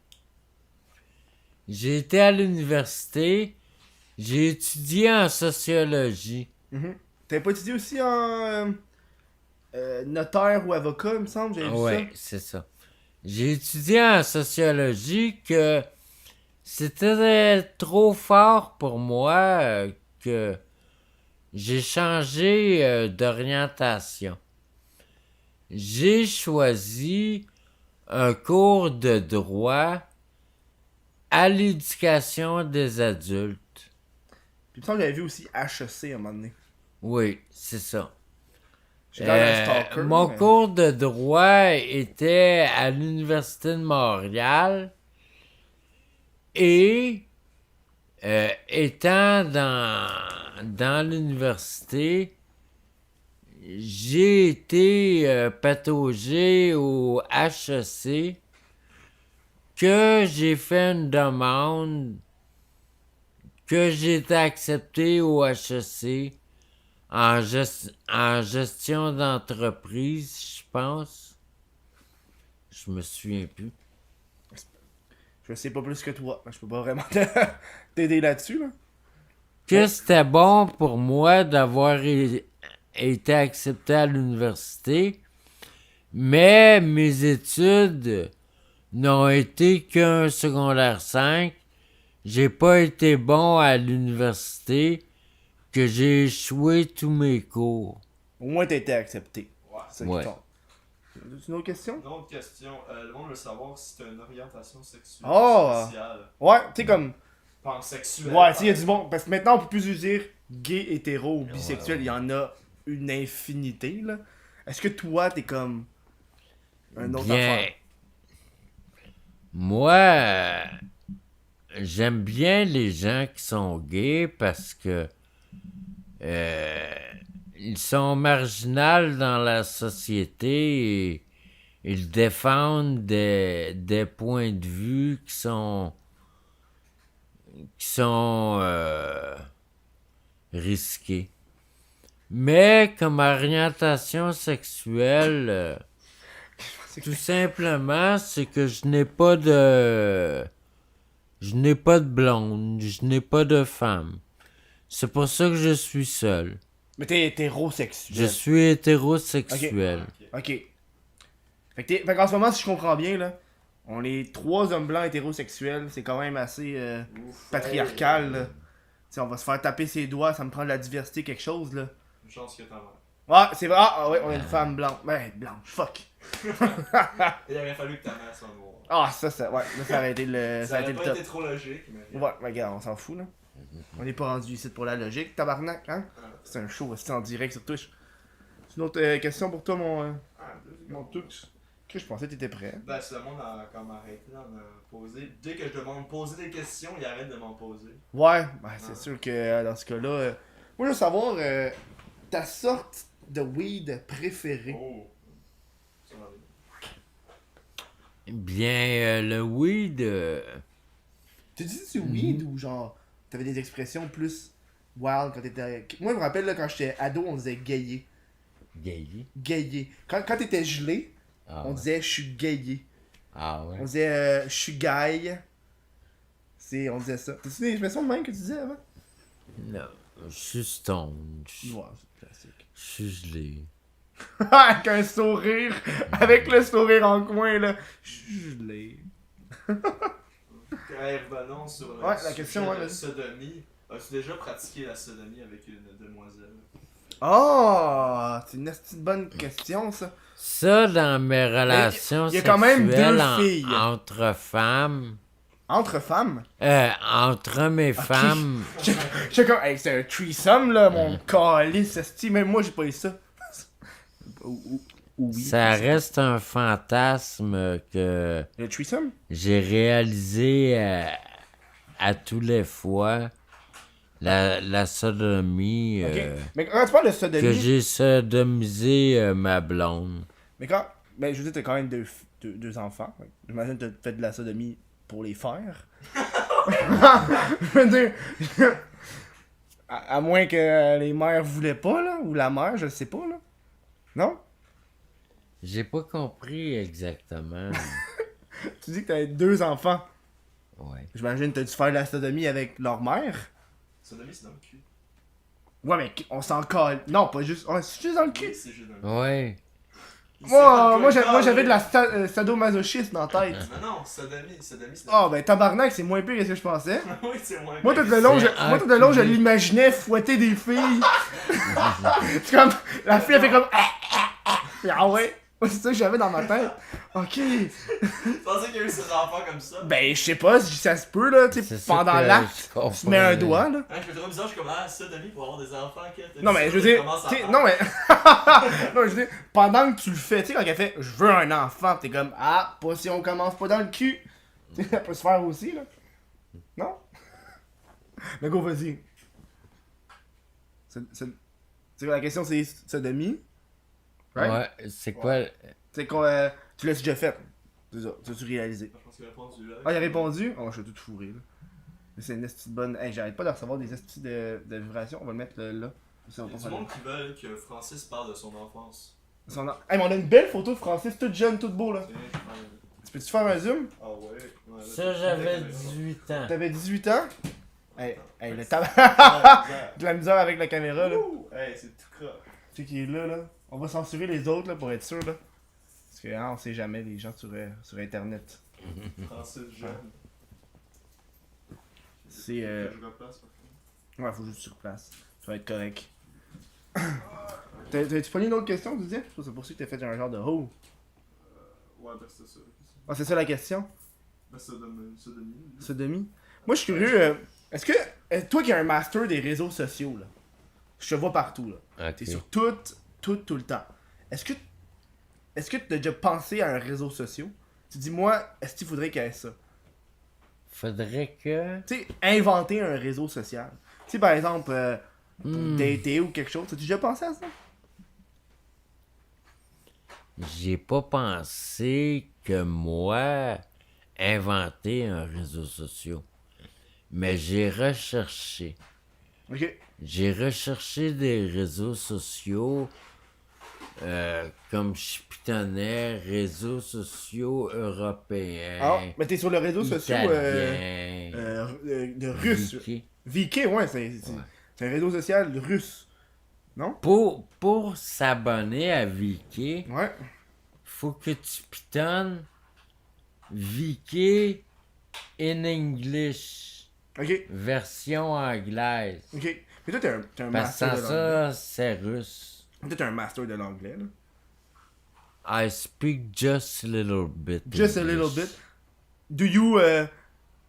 [SPEAKER 1] J'ai été à l'université, j'ai étudié en sociologie.
[SPEAKER 2] T'avais pas étudié aussi en notaire ou avocat, il me semble? J'avais vu
[SPEAKER 1] Ouais, c'est ça. J'ai étudié en sociologie que c'était trop fort pour moi que j'ai changé d'orientation. J'ai choisi un cours de droit à l'éducation des adultes.
[SPEAKER 2] Puis il me semble que j'avais vu aussi HEC à un moment donné.
[SPEAKER 1] Oui, c'est ça.
[SPEAKER 2] J'ai l'air d'un stalker.
[SPEAKER 1] Mon
[SPEAKER 2] mais-
[SPEAKER 1] cours de droit était à l'Université de Montréal et étant dans l'université, j'ai été pataugé au HEC que j'ai fait une demande que j'ai été accepté au HEC en gestion d'entreprise, je pense. Je me souviens plus.
[SPEAKER 2] Je sais pas plus que toi. Je peux pas vraiment t'aider là-dessus. Là.
[SPEAKER 1] Que c'était bon pour moi d'avoir été accepté à l'université, mais mes études n'ont été qu'un secondaire 5. J'ai pas été bon à l'université, que j'ai échoué tous mes cours.
[SPEAKER 2] Au moins t'as été accepté.
[SPEAKER 3] Ouais.
[SPEAKER 2] C'est ça
[SPEAKER 1] Ouais.
[SPEAKER 2] qui compte. Une autre question?
[SPEAKER 3] Une autre question. Le monde veut savoir si tu as une orientation sexuelle
[SPEAKER 2] Oh!
[SPEAKER 3] spéciale.
[SPEAKER 2] Ouais, tu sais comme...
[SPEAKER 3] Pansexuelle.
[SPEAKER 2] Ouais, tu sais, il y a du bon... Parce que maintenant, on peut plus dire gay, hétéro ou bisexuel. Il y en a une infinité, là. Est-ce que toi, t'es comme... Un autre
[SPEAKER 1] Bien.
[SPEAKER 2] affaire?
[SPEAKER 1] Moi, j'aime bien les gens qui sont gays parce que ils sont marginaux dans la société et ils défendent des points de vue qui sont risqués. Mais comme orientation sexuelle, tout simplement, c'est que je n'ai pas de blonde, je n'ai pas de femme. C'est pour ça que je suis seul.
[SPEAKER 2] Mais t'es hétérosexuel.
[SPEAKER 1] Je suis hétérosexuel.
[SPEAKER 2] Ok. Fait qu'en ce moment, si je comprends bien, là, on est 3 hommes blancs hétérosexuels. C'est quand même assez patriarcal, là. T'sais, on va se faire taper ses doigts, ça me prend de la diversité, quelque chose, là.
[SPEAKER 3] Une chance que t'en as.
[SPEAKER 2] Ah, c'est vrai. Ah, ouais, on est une femme blanche. Ouais, blanche, fuck.
[SPEAKER 3] Il aurait fallu que ta mère soit noire.
[SPEAKER 2] Ah, ça, ouais. Là, ça aurait été le, ça
[SPEAKER 3] Ça
[SPEAKER 2] aurait été
[SPEAKER 3] aurait
[SPEAKER 2] le
[SPEAKER 3] pas
[SPEAKER 2] top.
[SPEAKER 3] été trop logique, mais.
[SPEAKER 2] Ouais, mais regarde, on s'en fout, là. On n'est pas rendu ici pour la logique, tabarnak, hein?
[SPEAKER 3] Ah.
[SPEAKER 2] C'est un show, c'est en direct sur Twitch. C'est une autre question pour toi, mon Tux. Que je pensais que t'étais prêt.
[SPEAKER 3] Ben, si le monde a comme arrêté d'en poser. Dès que je demande poser des questions, il arrête de m'en poser.
[SPEAKER 2] Ouais, ben, c'est sûr que dans ce cas-là... moi, je veux savoir ta sorte de weed préférée.
[SPEAKER 3] Oh. Ça va bien.
[SPEAKER 1] Bien, le weed,
[SPEAKER 2] Tu dis c'est weed ou genre, t'avais des expressions plus wild quand t'étais... Moi, je me rappelle, là, quand j'étais ado, on disait gayer.
[SPEAKER 1] gay.
[SPEAKER 2] Gayer. Quand t'étais gelé,
[SPEAKER 1] Ah,
[SPEAKER 2] on
[SPEAKER 1] ouais.
[SPEAKER 2] disait je suis gayer.
[SPEAKER 1] Ah ouais.
[SPEAKER 2] On disait je suis gay. On disait ça. T'as-tu des expressions de même que tu disais avant?
[SPEAKER 1] Non, je suis stone.
[SPEAKER 2] Ouais, c'est classique.
[SPEAKER 1] Je suis gelé.
[SPEAKER 2] Avec un sourire, avec le sourire en coin, là. Je suis gelé.
[SPEAKER 3] Revenons sur le
[SPEAKER 2] Ouais, la question,
[SPEAKER 3] sujet
[SPEAKER 2] ouais,
[SPEAKER 3] de
[SPEAKER 2] vas-y.
[SPEAKER 3] sodomie. As-tu déjà pratiqué la sodomie avec une demoiselle?
[SPEAKER 2] Oh, c'est une petite bonne question, ça.
[SPEAKER 1] Ça, dans mes relations
[SPEAKER 2] il y a quand même
[SPEAKER 1] sexuelles
[SPEAKER 2] deux filles.
[SPEAKER 1] entre femmes,
[SPEAKER 2] Entre femmes?
[SPEAKER 1] entre hommes et femmes,
[SPEAKER 2] J'étais comme, hey, c'est un threesome, là, mon calice, esti, même moi, j'ai pas eu ça. Ou oui.
[SPEAKER 1] ça reste un fantasme que
[SPEAKER 2] Le threesome?
[SPEAKER 1] j'ai réalisé à tous les fois. La sodomie,
[SPEAKER 2] Ok. Mais quand tu parles de sodomie...
[SPEAKER 1] que j'ai sodomisé ma blonde.
[SPEAKER 2] Mais quand... Ben, je veux dire, t'as quand même deux enfants. J'imagine que t'as fait de la sodomie pour les faire. Je veux dire... à moins que les mères voulaient pas, là. Ou la mère, je sais pas, là. Non?
[SPEAKER 1] J'ai pas compris exactement.
[SPEAKER 2] Tu dis que t'avais 2 enfants.
[SPEAKER 1] Ouais.
[SPEAKER 2] J'imagine que t'as dû faire de la sodomie avec leur mère.
[SPEAKER 3] Sodomie, c'est dans le cul.
[SPEAKER 2] Ouais, mais on s'en colle. Non, pas juste... Oh, c'est juste dans le cul.
[SPEAKER 3] Oui, c'est juste dans le cul.
[SPEAKER 1] Ouais.
[SPEAKER 2] Moi j'avais de la sadomasochisme dans la tête.
[SPEAKER 3] Non, sodomie, c'est
[SPEAKER 2] Oh, ben tabarnak, c'est moins pire que ce que je pensais.
[SPEAKER 3] Oui, c'est moins
[SPEAKER 2] Moi,
[SPEAKER 3] pire.
[SPEAKER 2] tout le long, je
[SPEAKER 1] activé.
[SPEAKER 2] l'imaginais fouetter des filles. C'est comme... La fille, elle fait comme... Ah ouais? C'est ça que j'avais dans ma tête. Ok.
[SPEAKER 3] Je pensais qu'il y a eu ces enfants comme ça.
[SPEAKER 2] Ben, je sais pas si ça se peut, là, tu sais,
[SPEAKER 1] C'est ça
[SPEAKER 2] pendant
[SPEAKER 1] que
[SPEAKER 2] l'acte,
[SPEAKER 1] je
[SPEAKER 2] tu mets un
[SPEAKER 1] comprenais.
[SPEAKER 2] doigt, là.
[SPEAKER 3] Hein, je fais trop bizarre, je suis comme, ah, sodomie pour avoir des enfants, qu'est-ce que
[SPEAKER 2] Non, mais je veux dire, tu sais, non, mais... non, je veux dire, pendant que tu le fais, tu sais, quand elle fait « je veux un enfant », t'es comme « ah, pas si on commence pas dans le cul ». Tu sais, ça peut se faire aussi, là. Non? Mais go, vas-y. C'est la question, c'est sodomie. Right?
[SPEAKER 1] Ouais, c'est quoi?
[SPEAKER 2] C'est qu'on... tu l'as déjà fait. C'est ça, tu l'as réalisé.
[SPEAKER 3] Je pense qu'il a répondu là.
[SPEAKER 2] Ah, il a répondu? Oh, je suis tout fourré, là. Mais c'est une esti de bonne... Hey, j'arrête pas de recevoir des estis de vibrations. On va le mettre là. Ça va
[SPEAKER 3] Il y
[SPEAKER 2] pas
[SPEAKER 3] a
[SPEAKER 2] faire
[SPEAKER 3] du monde qui veulent que Francis parle de son enfance.
[SPEAKER 2] Hey, mais on a une belle photo de Francis, toute jeune, toute beau, là.
[SPEAKER 3] Tiens, je prends-
[SPEAKER 2] Tu peux-tu faire un zoom?
[SPEAKER 3] Ah ouais.
[SPEAKER 1] Ça, j'avais 18 ans.
[SPEAKER 2] T'avais 18 ans? Hey, le tabac.
[SPEAKER 3] Ah,
[SPEAKER 2] De la misère avec la caméra, là.
[SPEAKER 3] Ouh, hey, c'est tout croche.
[SPEAKER 2] Tu sais qui est là, là. On va censurer les autres, là, pour être sûr, là. Parce que, hein, on sait jamais, les gens sur Internet.
[SPEAKER 3] Francis jeune.
[SPEAKER 2] C'est,
[SPEAKER 3] Je replace, par contre.
[SPEAKER 2] Ouais, faut juste sur place. Ça va être correct. T'as-tu pas une autre question, tu disais? Je pense que c'est pour ça que t'as fait un genre de oh.
[SPEAKER 3] Ouais, ben c'était ça.
[SPEAKER 2] Ah, c'est ça la question?
[SPEAKER 3] Ben sodomie.
[SPEAKER 2] Sodomie? Moi, je suis curieux. Est-ce que, toi qui as un master des réseaux sociaux, là, je te vois partout, là.
[SPEAKER 1] Ok.
[SPEAKER 2] T'es sur tout le temps. Est-ce que t'as déjà pensé à un réseau social? Tu dis, moi, est-ce qu'il faudrait qu'il y ait ça?
[SPEAKER 1] Faudrait que...
[SPEAKER 2] Tu sais, inventer un réseau social. Tu sais, par exemple, pour dater ou quelque chose. T'as déjà pensé à ça?
[SPEAKER 1] J'ai pas pensé que moi, inventer un réseau social. Mais j'ai recherché.
[SPEAKER 2] Ok.
[SPEAKER 1] J'ai recherché des réseaux sociaux comme je pitonnais, réseaux sociaux européens,
[SPEAKER 2] Ah, mais t'es sur le réseau social
[SPEAKER 1] italiens,
[SPEAKER 2] de russe.
[SPEAKER 1] Viki.
[SPEAKER 2] VK, ouais, c'est un réseau social russe. Non?
[SPEAKER 1] Pour s'abonner à Viki,
[SPEAKER 2] Ouais.
[SPEAKER 1] faut que tu pitonnes Viki in English,
[SPEAKER 2] Ok.
[SPEAKER 1] version anglaise.
[SPEAKER 2] Ok. Mais toi, t'es un
[SPEAKER 1] Parce que
[SPEAKER 2] master
[SPEAKER 1] sans
[SPEAKER 2] de l'anglais.
[SPEAKER 1] ça, c'est russe.
[SPEAKER 2] Toi, t'es un master de l'anglais, là.
[SPEAKER 1] I speak just a little bit.
[SPEAKER 2] Just a little
[SPEAKER 1] English.
[SPEAKER 2] bit.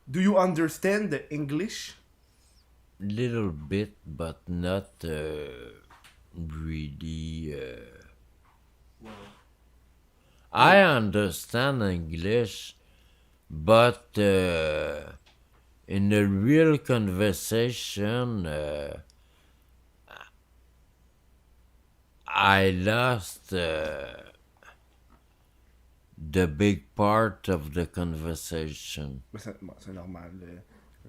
[SPEAKER 2] Do you understand the English?
[SPEAKER 1] Little bit, but not really.
[SPEAKER 3] Ouais.
[SPEAKER 1] I understand English, but in a real conversation, I lost the big part of the conversation.
[SPEAKER 2] Ben, c'est normal.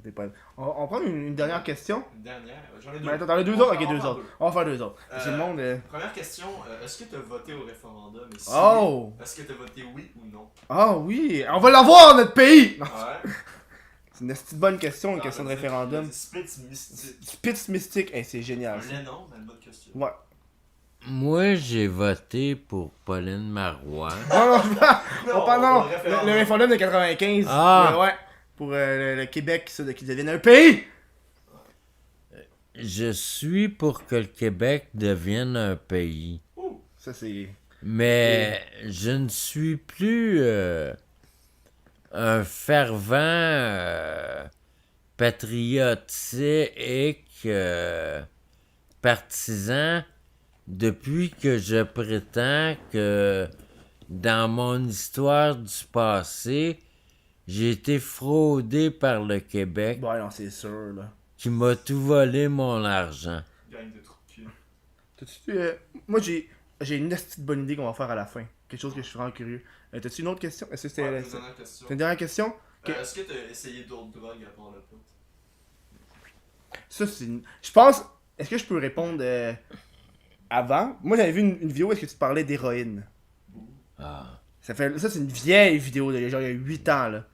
[SPEAKER 2] T'es pas... on prend une dernière question?
[SPEAKER 3] Une dernière. J'en ai deux.
[SPEAKER 2] Mais attends, t'en as deux autres? Ok, deux autres. On va faire deux autres. Parce que le monde...
[SPEAKER 3] Première question, est-ce que tu as voté au référendum? Et si
[SPEAKER 2] Oh!
[SPEAKER 3] oui, est-ce que tu as voté oui ou non?
[SPEAKER 2] Ah oui! On va l'avoir, notre pays! Non,
[SPEAKER 3] Ouais.
[SPEAKER 2] c'est une petite bonne question, une question de référendum.
[SPEAKER 3] Spitz mystique.
[SPEAKER 2] Spitz mystique, hey, c'est génial.
[SPEAKER 3] Un
[SPEAKER 2] Ça.
[SPEAKER 3] non, mais une bonne question.
[SPEAKER 2] Ouais.
[SPEAKER 1] Moi, j'ai voté pour Pauline Marois.
[SPEAKER 2] Non, on parle, non,
[SPEAKER 3] le référendum.
[SPEAKER 2] le référendum de 95.
[SPEAKER 1] Ah.
[SPEAKER 2] Ouais. Pour le Québec, ça, qui devienne un pays!
[SPEAKER 1] je suis pour que le Québec devienne un pays.
[SPEAKER 2] Ça, c'est...
[SPEAKER 1] Mais je ne suis plus un fervent patriotique partisan depuis que je prétends que dans mon histoire du passé, j'ai été fraudé par le Québec
[SPEAKER 2] Bon, non, c'est sûr, là.
[SPEAKER 1] qui m'a tout volé mon argent.
[SPEAKER 3] Gang de trous de cul.
[SPEAKER 2] T'as-tu... moi, j'ai une petite bonne idée qu'on va faire à la fin. Quelque chose que je suis vraiment curieux. T'as-tu une autre question? Est-ce que c'était...
[SPEAKER 3] Ouais,
[SPEAKER 2] c'est
[SPEAKER 3] dernière question.
[SPEAKER 2] une dernière question? Ok.
[SPEAKER 3] Est-ce que t'as essayé d'autres drogues à part le pot?
[SPEAKER 2] Ça, c'est une... Je pense... Est-ce que je peux répondre avant? Moi, j'avais vu une vidéo où est-ce que tu parlais d'héroïne.
[SPEAKER 1] Ah.
[SPEAKER 2] Ça, c'est une vieille vidéo, de genre il y a 8 ans, là.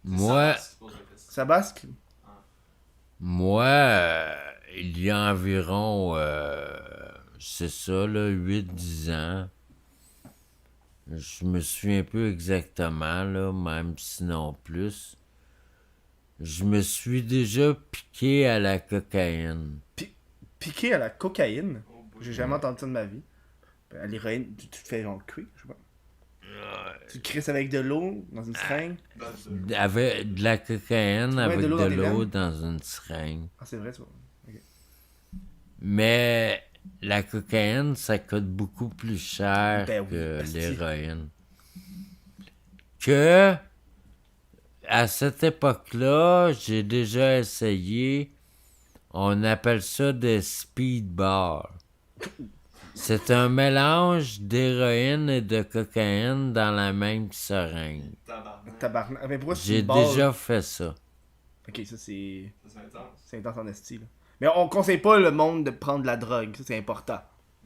[SPEAKER 1] Moi,
[SPEAKER 2] Sabasque?
[SPEAKER 1] Moi, il y a environ, c'est ça, là, 8-10 ans. Je me souviens peu exactement, là, même sinon plus. Je me suis déjà piqué à la cocaïne.
[SPEAKER 2] Piqué à la cocaïne?
[SPEAKER 3] Oh, boy.
[SPEAKER 2] J'ai jamais entendu ça de ma vie. À l'héroïne, tu te fais genre cuire, je sais pas. Tu te crisses avec de l'eau dans une seringue?
[SPEAKER 1] Avec de la cocaïne, avec
[SPEAKER 2] de
[SPEAKER 1] de
[SPEAKER 2] l'eau dans tes
[SPEAKER 1] l'eau
[SPEAKER 2] veines?
[SPEAKER 1] dans une seringue.
[SPEAKER 2] Ah, c'est vrai, ça.
[SPEAKER 1] Mais la cocaïne, ça coûte beaucoup plus cher
[SPEAKER 2] Ben oui,
[SPEAKER 1] que
[SPEAKER 2] asti.
[SPEAKER 1] l'héroïne. Que, à cette époque-là, j'ai déjà essayé, on appelle ça des speed bars. C'est un mélange d'héroïne et de cocaïne dans la même seringue.
[SPEAKER 3] Tabarnak.
[SPEAKER 2] Tabarnak. Mais pourquoi c'est
[SPEAKER 1] J'ai
[SPEAKER 2] une barre?
[SPEAKER 1] déjà fait ça.
[SPEAKER 2] Ok, ça c'est.
[SPEAKER 3] Ça, c'est intense.
[SPEAKER 2] C'est intense en esti, là. Mais on conseille pas le monde de prendre de la drogue, ça c'est important.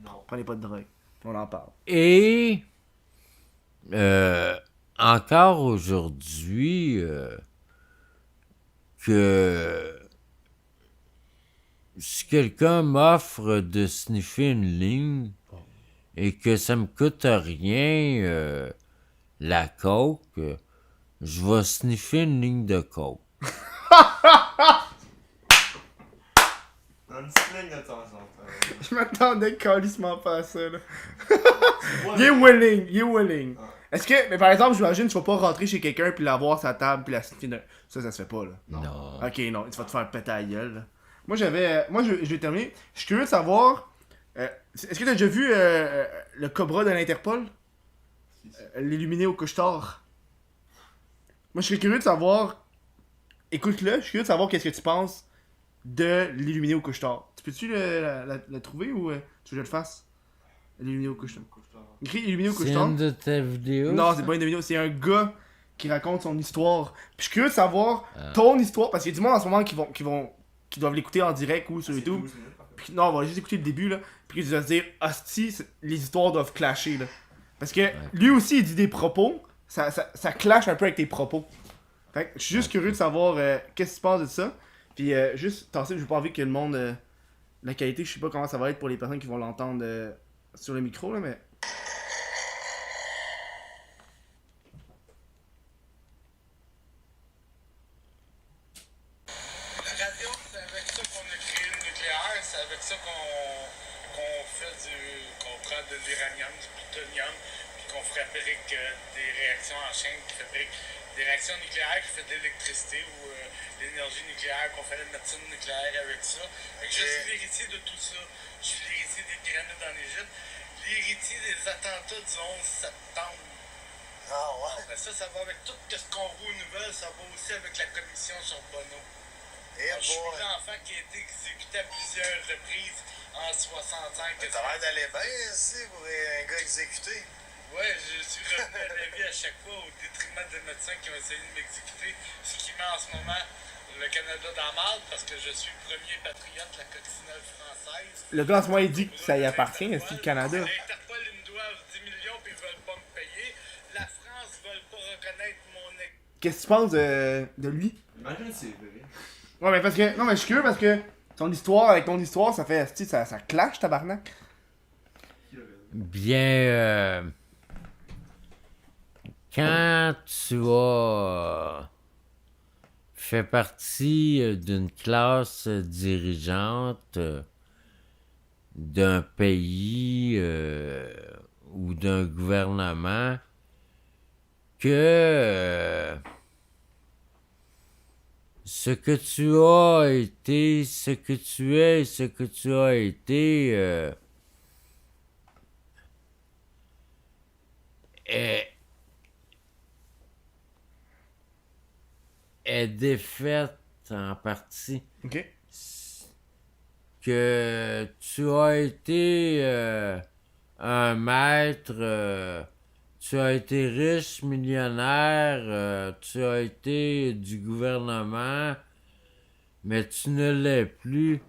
[SPEAKER 3] Non.
[SPEAKER 2] Prenez pas de drogue. On en parle.
[SPEAKER 1] Et encore aujourd'hui, que si quelqu'un m'offre de sniffer une ligne et que ça me coûte rien, la coke, je vais sniffer une ligne de coke.
[SPEAKER 3] Une petite ligne de temps en temps.
[SPEAKER 2] Je m'attendais calissement pas à ça, là.
[SPEAKER 3] Ouais,
[SPEAKER 2] Il est willing, il est willing.
[SPEAKER 3] Ah.
[SPEAKER 2] Est-ce que, mais par exemple, j'imagine, tu vas pas rentrer chez quelqu'un puis l'avoir sa table puis la sniffer d'un- Ça se fait pas, là.
[SPEAKER 1] Non.
[SPEAKER 2] Ok, non, tu vas te faire péter à la gueule, là. Moi, je vais terminer. Je suis curieux de savoir. Est-ce que t'as déjà vu le Cobra de l'Interpol? L'illuminé au couche-tard? Moi, je serais curieux de savoir. Écoute-le, je suis curieux de savoir qu'est-ce que tu penses de l'illuminé au couche-tard. Tu peux-tu le trouver ou tu veux que je le fasse? L'illuminé au couche-tard. Écrit illuminé au
[SPEAKER 1] C'est
[SPEAKER 2] couche-tard.
[SPEAKER 1] une de tes vidéos?
[SPEAKER 2] Non,
[SPEAKER 1] ça?
[SPEAKER 2] c'est pas une vidéo, c'est un gars qui raconte son histoire. Puis je suis curieux de savoir ton histoire, parce qu'il y a du monde en ce moment qui doivent l'écouter en direct ou sur
[SPEAKER 3] C'est
[SPEAKER 2] YouTube.
[SPEAKER 3] 12 minutes, en fait.
[SPEAKER 2] Puis non, on va juste écouter le début là. Puis il va se dire, hostie, les histoires doivent clasher là. Parce que lui aussi il dit des propos, ça clash un peu avec tes propos. Fait que je suis juste curieux de savoir qu'est-ce que tu penses de ça. Puis juste, je pas envie que le monde. La qualité, je sais pas comment ça va être pour les personnes qui vont l'entendre sur le micro là, mais.
[SPEAKER 5] La radio, c'est avec ça qu'on a créé le nucléaire, c'est avec ça qu'on prend de l'uranium, du plutonium, puis qu'on fabrique des réactions en chaîne qui fabriquent des réactions nucléaires qui font de l'électricité ou l'énergie nucléaire, qu'on fait la médecine nucléaire avec ça. Fait que je suis l'héritier de tout ça. Je suis l'héritier des pyramides en Égypte, l'héritier des attentats du 11 septembre. Ah ouais? Ben ça va avec tout ce qu'on voit aux nouvelles, ça va aussi avec la commission sur Bono. Je suis l'enfant qui a été exécuté à plusieurs reprises en 65.
[SPEAKER 6] Mais t'as l'air d'aller bien ici pour un gars exécuté.
[SPEAKER 5] Ouais, je suis revenu à la vie à chaque fois au détriment des médecins qui ont essayé de m'exécuter. Ce qui met en ce moment le Canada dans la marde parce que je suis le premier patriote de la coccinelle française.
[SPEAKER 2] Le gars en ce moment il dit que ça y appartient, c'est le Canada.
[SPEAKER 5] L'Interpol, ils me doivent 10 millions puis ils veulent pas me payer. La France veut pas reconnaître mon
[SPEAKER 2] Qu'est-ce que tu penses de lui?
[SPEAKER 3] Imagine c'est vrai.
[SPEAKER 2] Ouais, mais parce que. Non, mais je suis curieux parce que ton histoire avec ton histoire, ça fait. Tu sais, ça clash, tabarnak.
[SPEAKER 1] Bien, quand tu as fait partie d'une classe dirigeante d'un pays ou d'un gouvernement que ce que tu as été, ce que tu es, ce que tu as été est défaite en partie.
[SPEAKER 2] Ok.
[SPEAKER 1] Que tu as été un maître, tu as été riche, millionnaire, tu as été du gouvernement, mais tu ne l'es plus.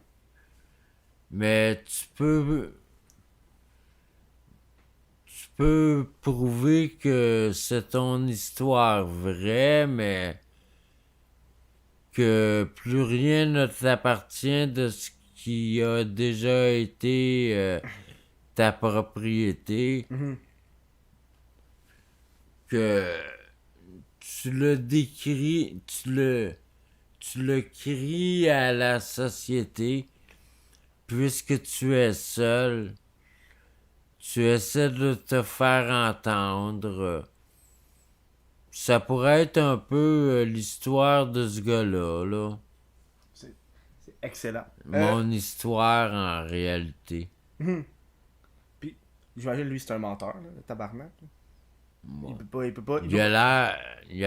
[SPEAKER 1] Mais tu peux prouver que c'est ton histoire vraie, mais que plus rien ne t'appartient de ce qui a déjà été ta propriété, que tu le décris, tu le cries à la société, puisque tu es seul, tu essaies de te faire entendre. Ça pourrait être un peu l'histoire de ce gars-là, là.
[SPEAKER 2] C'est excellent.
[SPEAKER 1] Mon histoire en réalité.
[SPEAKER 2] Puis, j'imagine, lui, c'est un menteur, là, le tabarnak. Là.
[SPEAKER 1] Moi.
[SPEAKER 2] Il peut pas.
[SPEAKER 1] Il a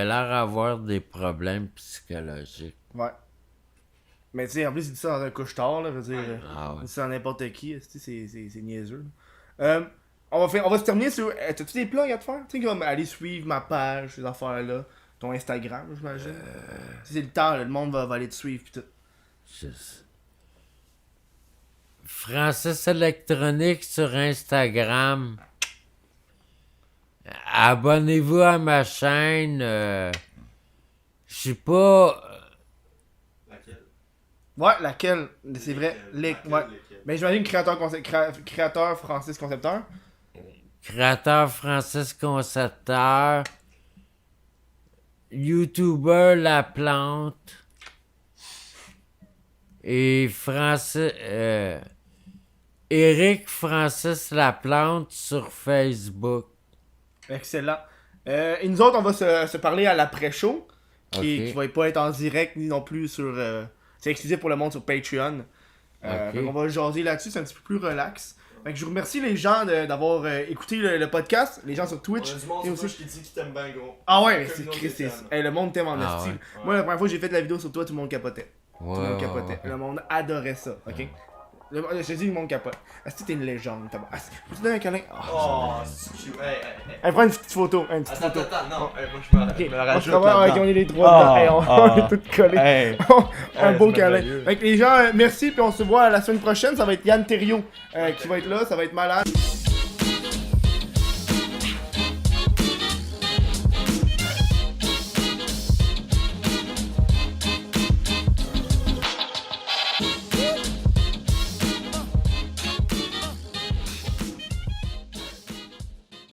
[SPEAKER 1] l'air d'avoir des problèmes psychologiques.
[SPEAKER 2] Ouais. Mais tu sais, en plus, il dit ça dans un couche-tard, là, je veux dire.
[SPEAKER 1] Ah ouais.
[SPEAKER 2] Il dit ça à n'importe qui, c'est niaiseux. On va se terminer sur. T'as-tu des plugs à te faire? Tu sais, comme aller suivre ma page, ces affaires-là. Ton Instagram, j'imagine. C'est le temps, là, le monde va aller te suivre, pis tout.
[SPEAKER 1] Francis Électronique sur Instagram. Abonnez-vous à ma chaîne. Je sais pas.
[SPEAKER 3] Laquelle?
[SPEAKER 2] Ouais, laquelle? C'est vrai.
[SPEAKER 3] Laquelle,
[SPEAKER 2] Ouais.
[SPEAKER 3] lesquelles?
[SPEAKER 2] Mais j'imagine créateur Francis Concepteur.
[SPEAKER 1] Créateur Francis Concepteur. YouTuber La Plante. Et Eric Francis Laplante sur Facebook.
[SPEAKER 2] Excellent. Et nous autres, on va se parler à l'après-show. Qui va pas être en direct ni non plus sur. C'est exclusif pour le monde sur Patreon.
[SPEAKER 1] Ok.
[SPEAKER 2] Donc on va jaser là-dessus, c'est un petit peu plus relax. Fait que je vous remercie les gens d'avoir écouté le podcast, les gens sur Twitch.
[SPEAKER 3] On a du monde
[SPEAKER 2] et
[SPEAKER 3] sur
[SPEAKER 2] aussi...
[SPEAKER 3] Twitch qui dit qu'il t'aime bien gros.
[SPEAKER 2] Ah ouais, mais
[SPEAKER 3] La
[SPEAKER 2] c'est
[SPEAKER 3] communauté
[SPEAKER 2] Christ,
[SPEAKER 3] t'aime.
[SPEAKER 2] hey, le monde t'aime en
[SPEAKER 1] Ah
[SPEAKER 2] esti.
[SPEAKER 1] ouais.
[SPEAKER 2] Moi, la première fois que j'ai fait la vidéo sur toi, tout le monde capotait. Tout le monde
[SPEAKER 1] Ouais,
[SPEAKER 2] capotait.
[SPEAKER 1] ouais.
[SPEAKER 2] Le monde adorait ça, ok? Je te dis, le monde capote. Est-ce que t'es une légende? Peux-tu donner un câlin?
[SPEAKER 3] Oh, c'est cute.
[SPEAKER 2] Hey, prends une petite photo. Une petite photo.
[SPEAKER 3] Attends, non, moi je me
[SPEAKER 2] Ok, on
[SPEAKER 3] rajoute
[SPEAKER 2] se revoit avec on est les trois dedans. Hey, on est tous collés. Un beau câlin. Fait que les gens, merci, puis on se voit la semaine prochaine. Ça va être Yann Thériault qui va être là, ça va être malade.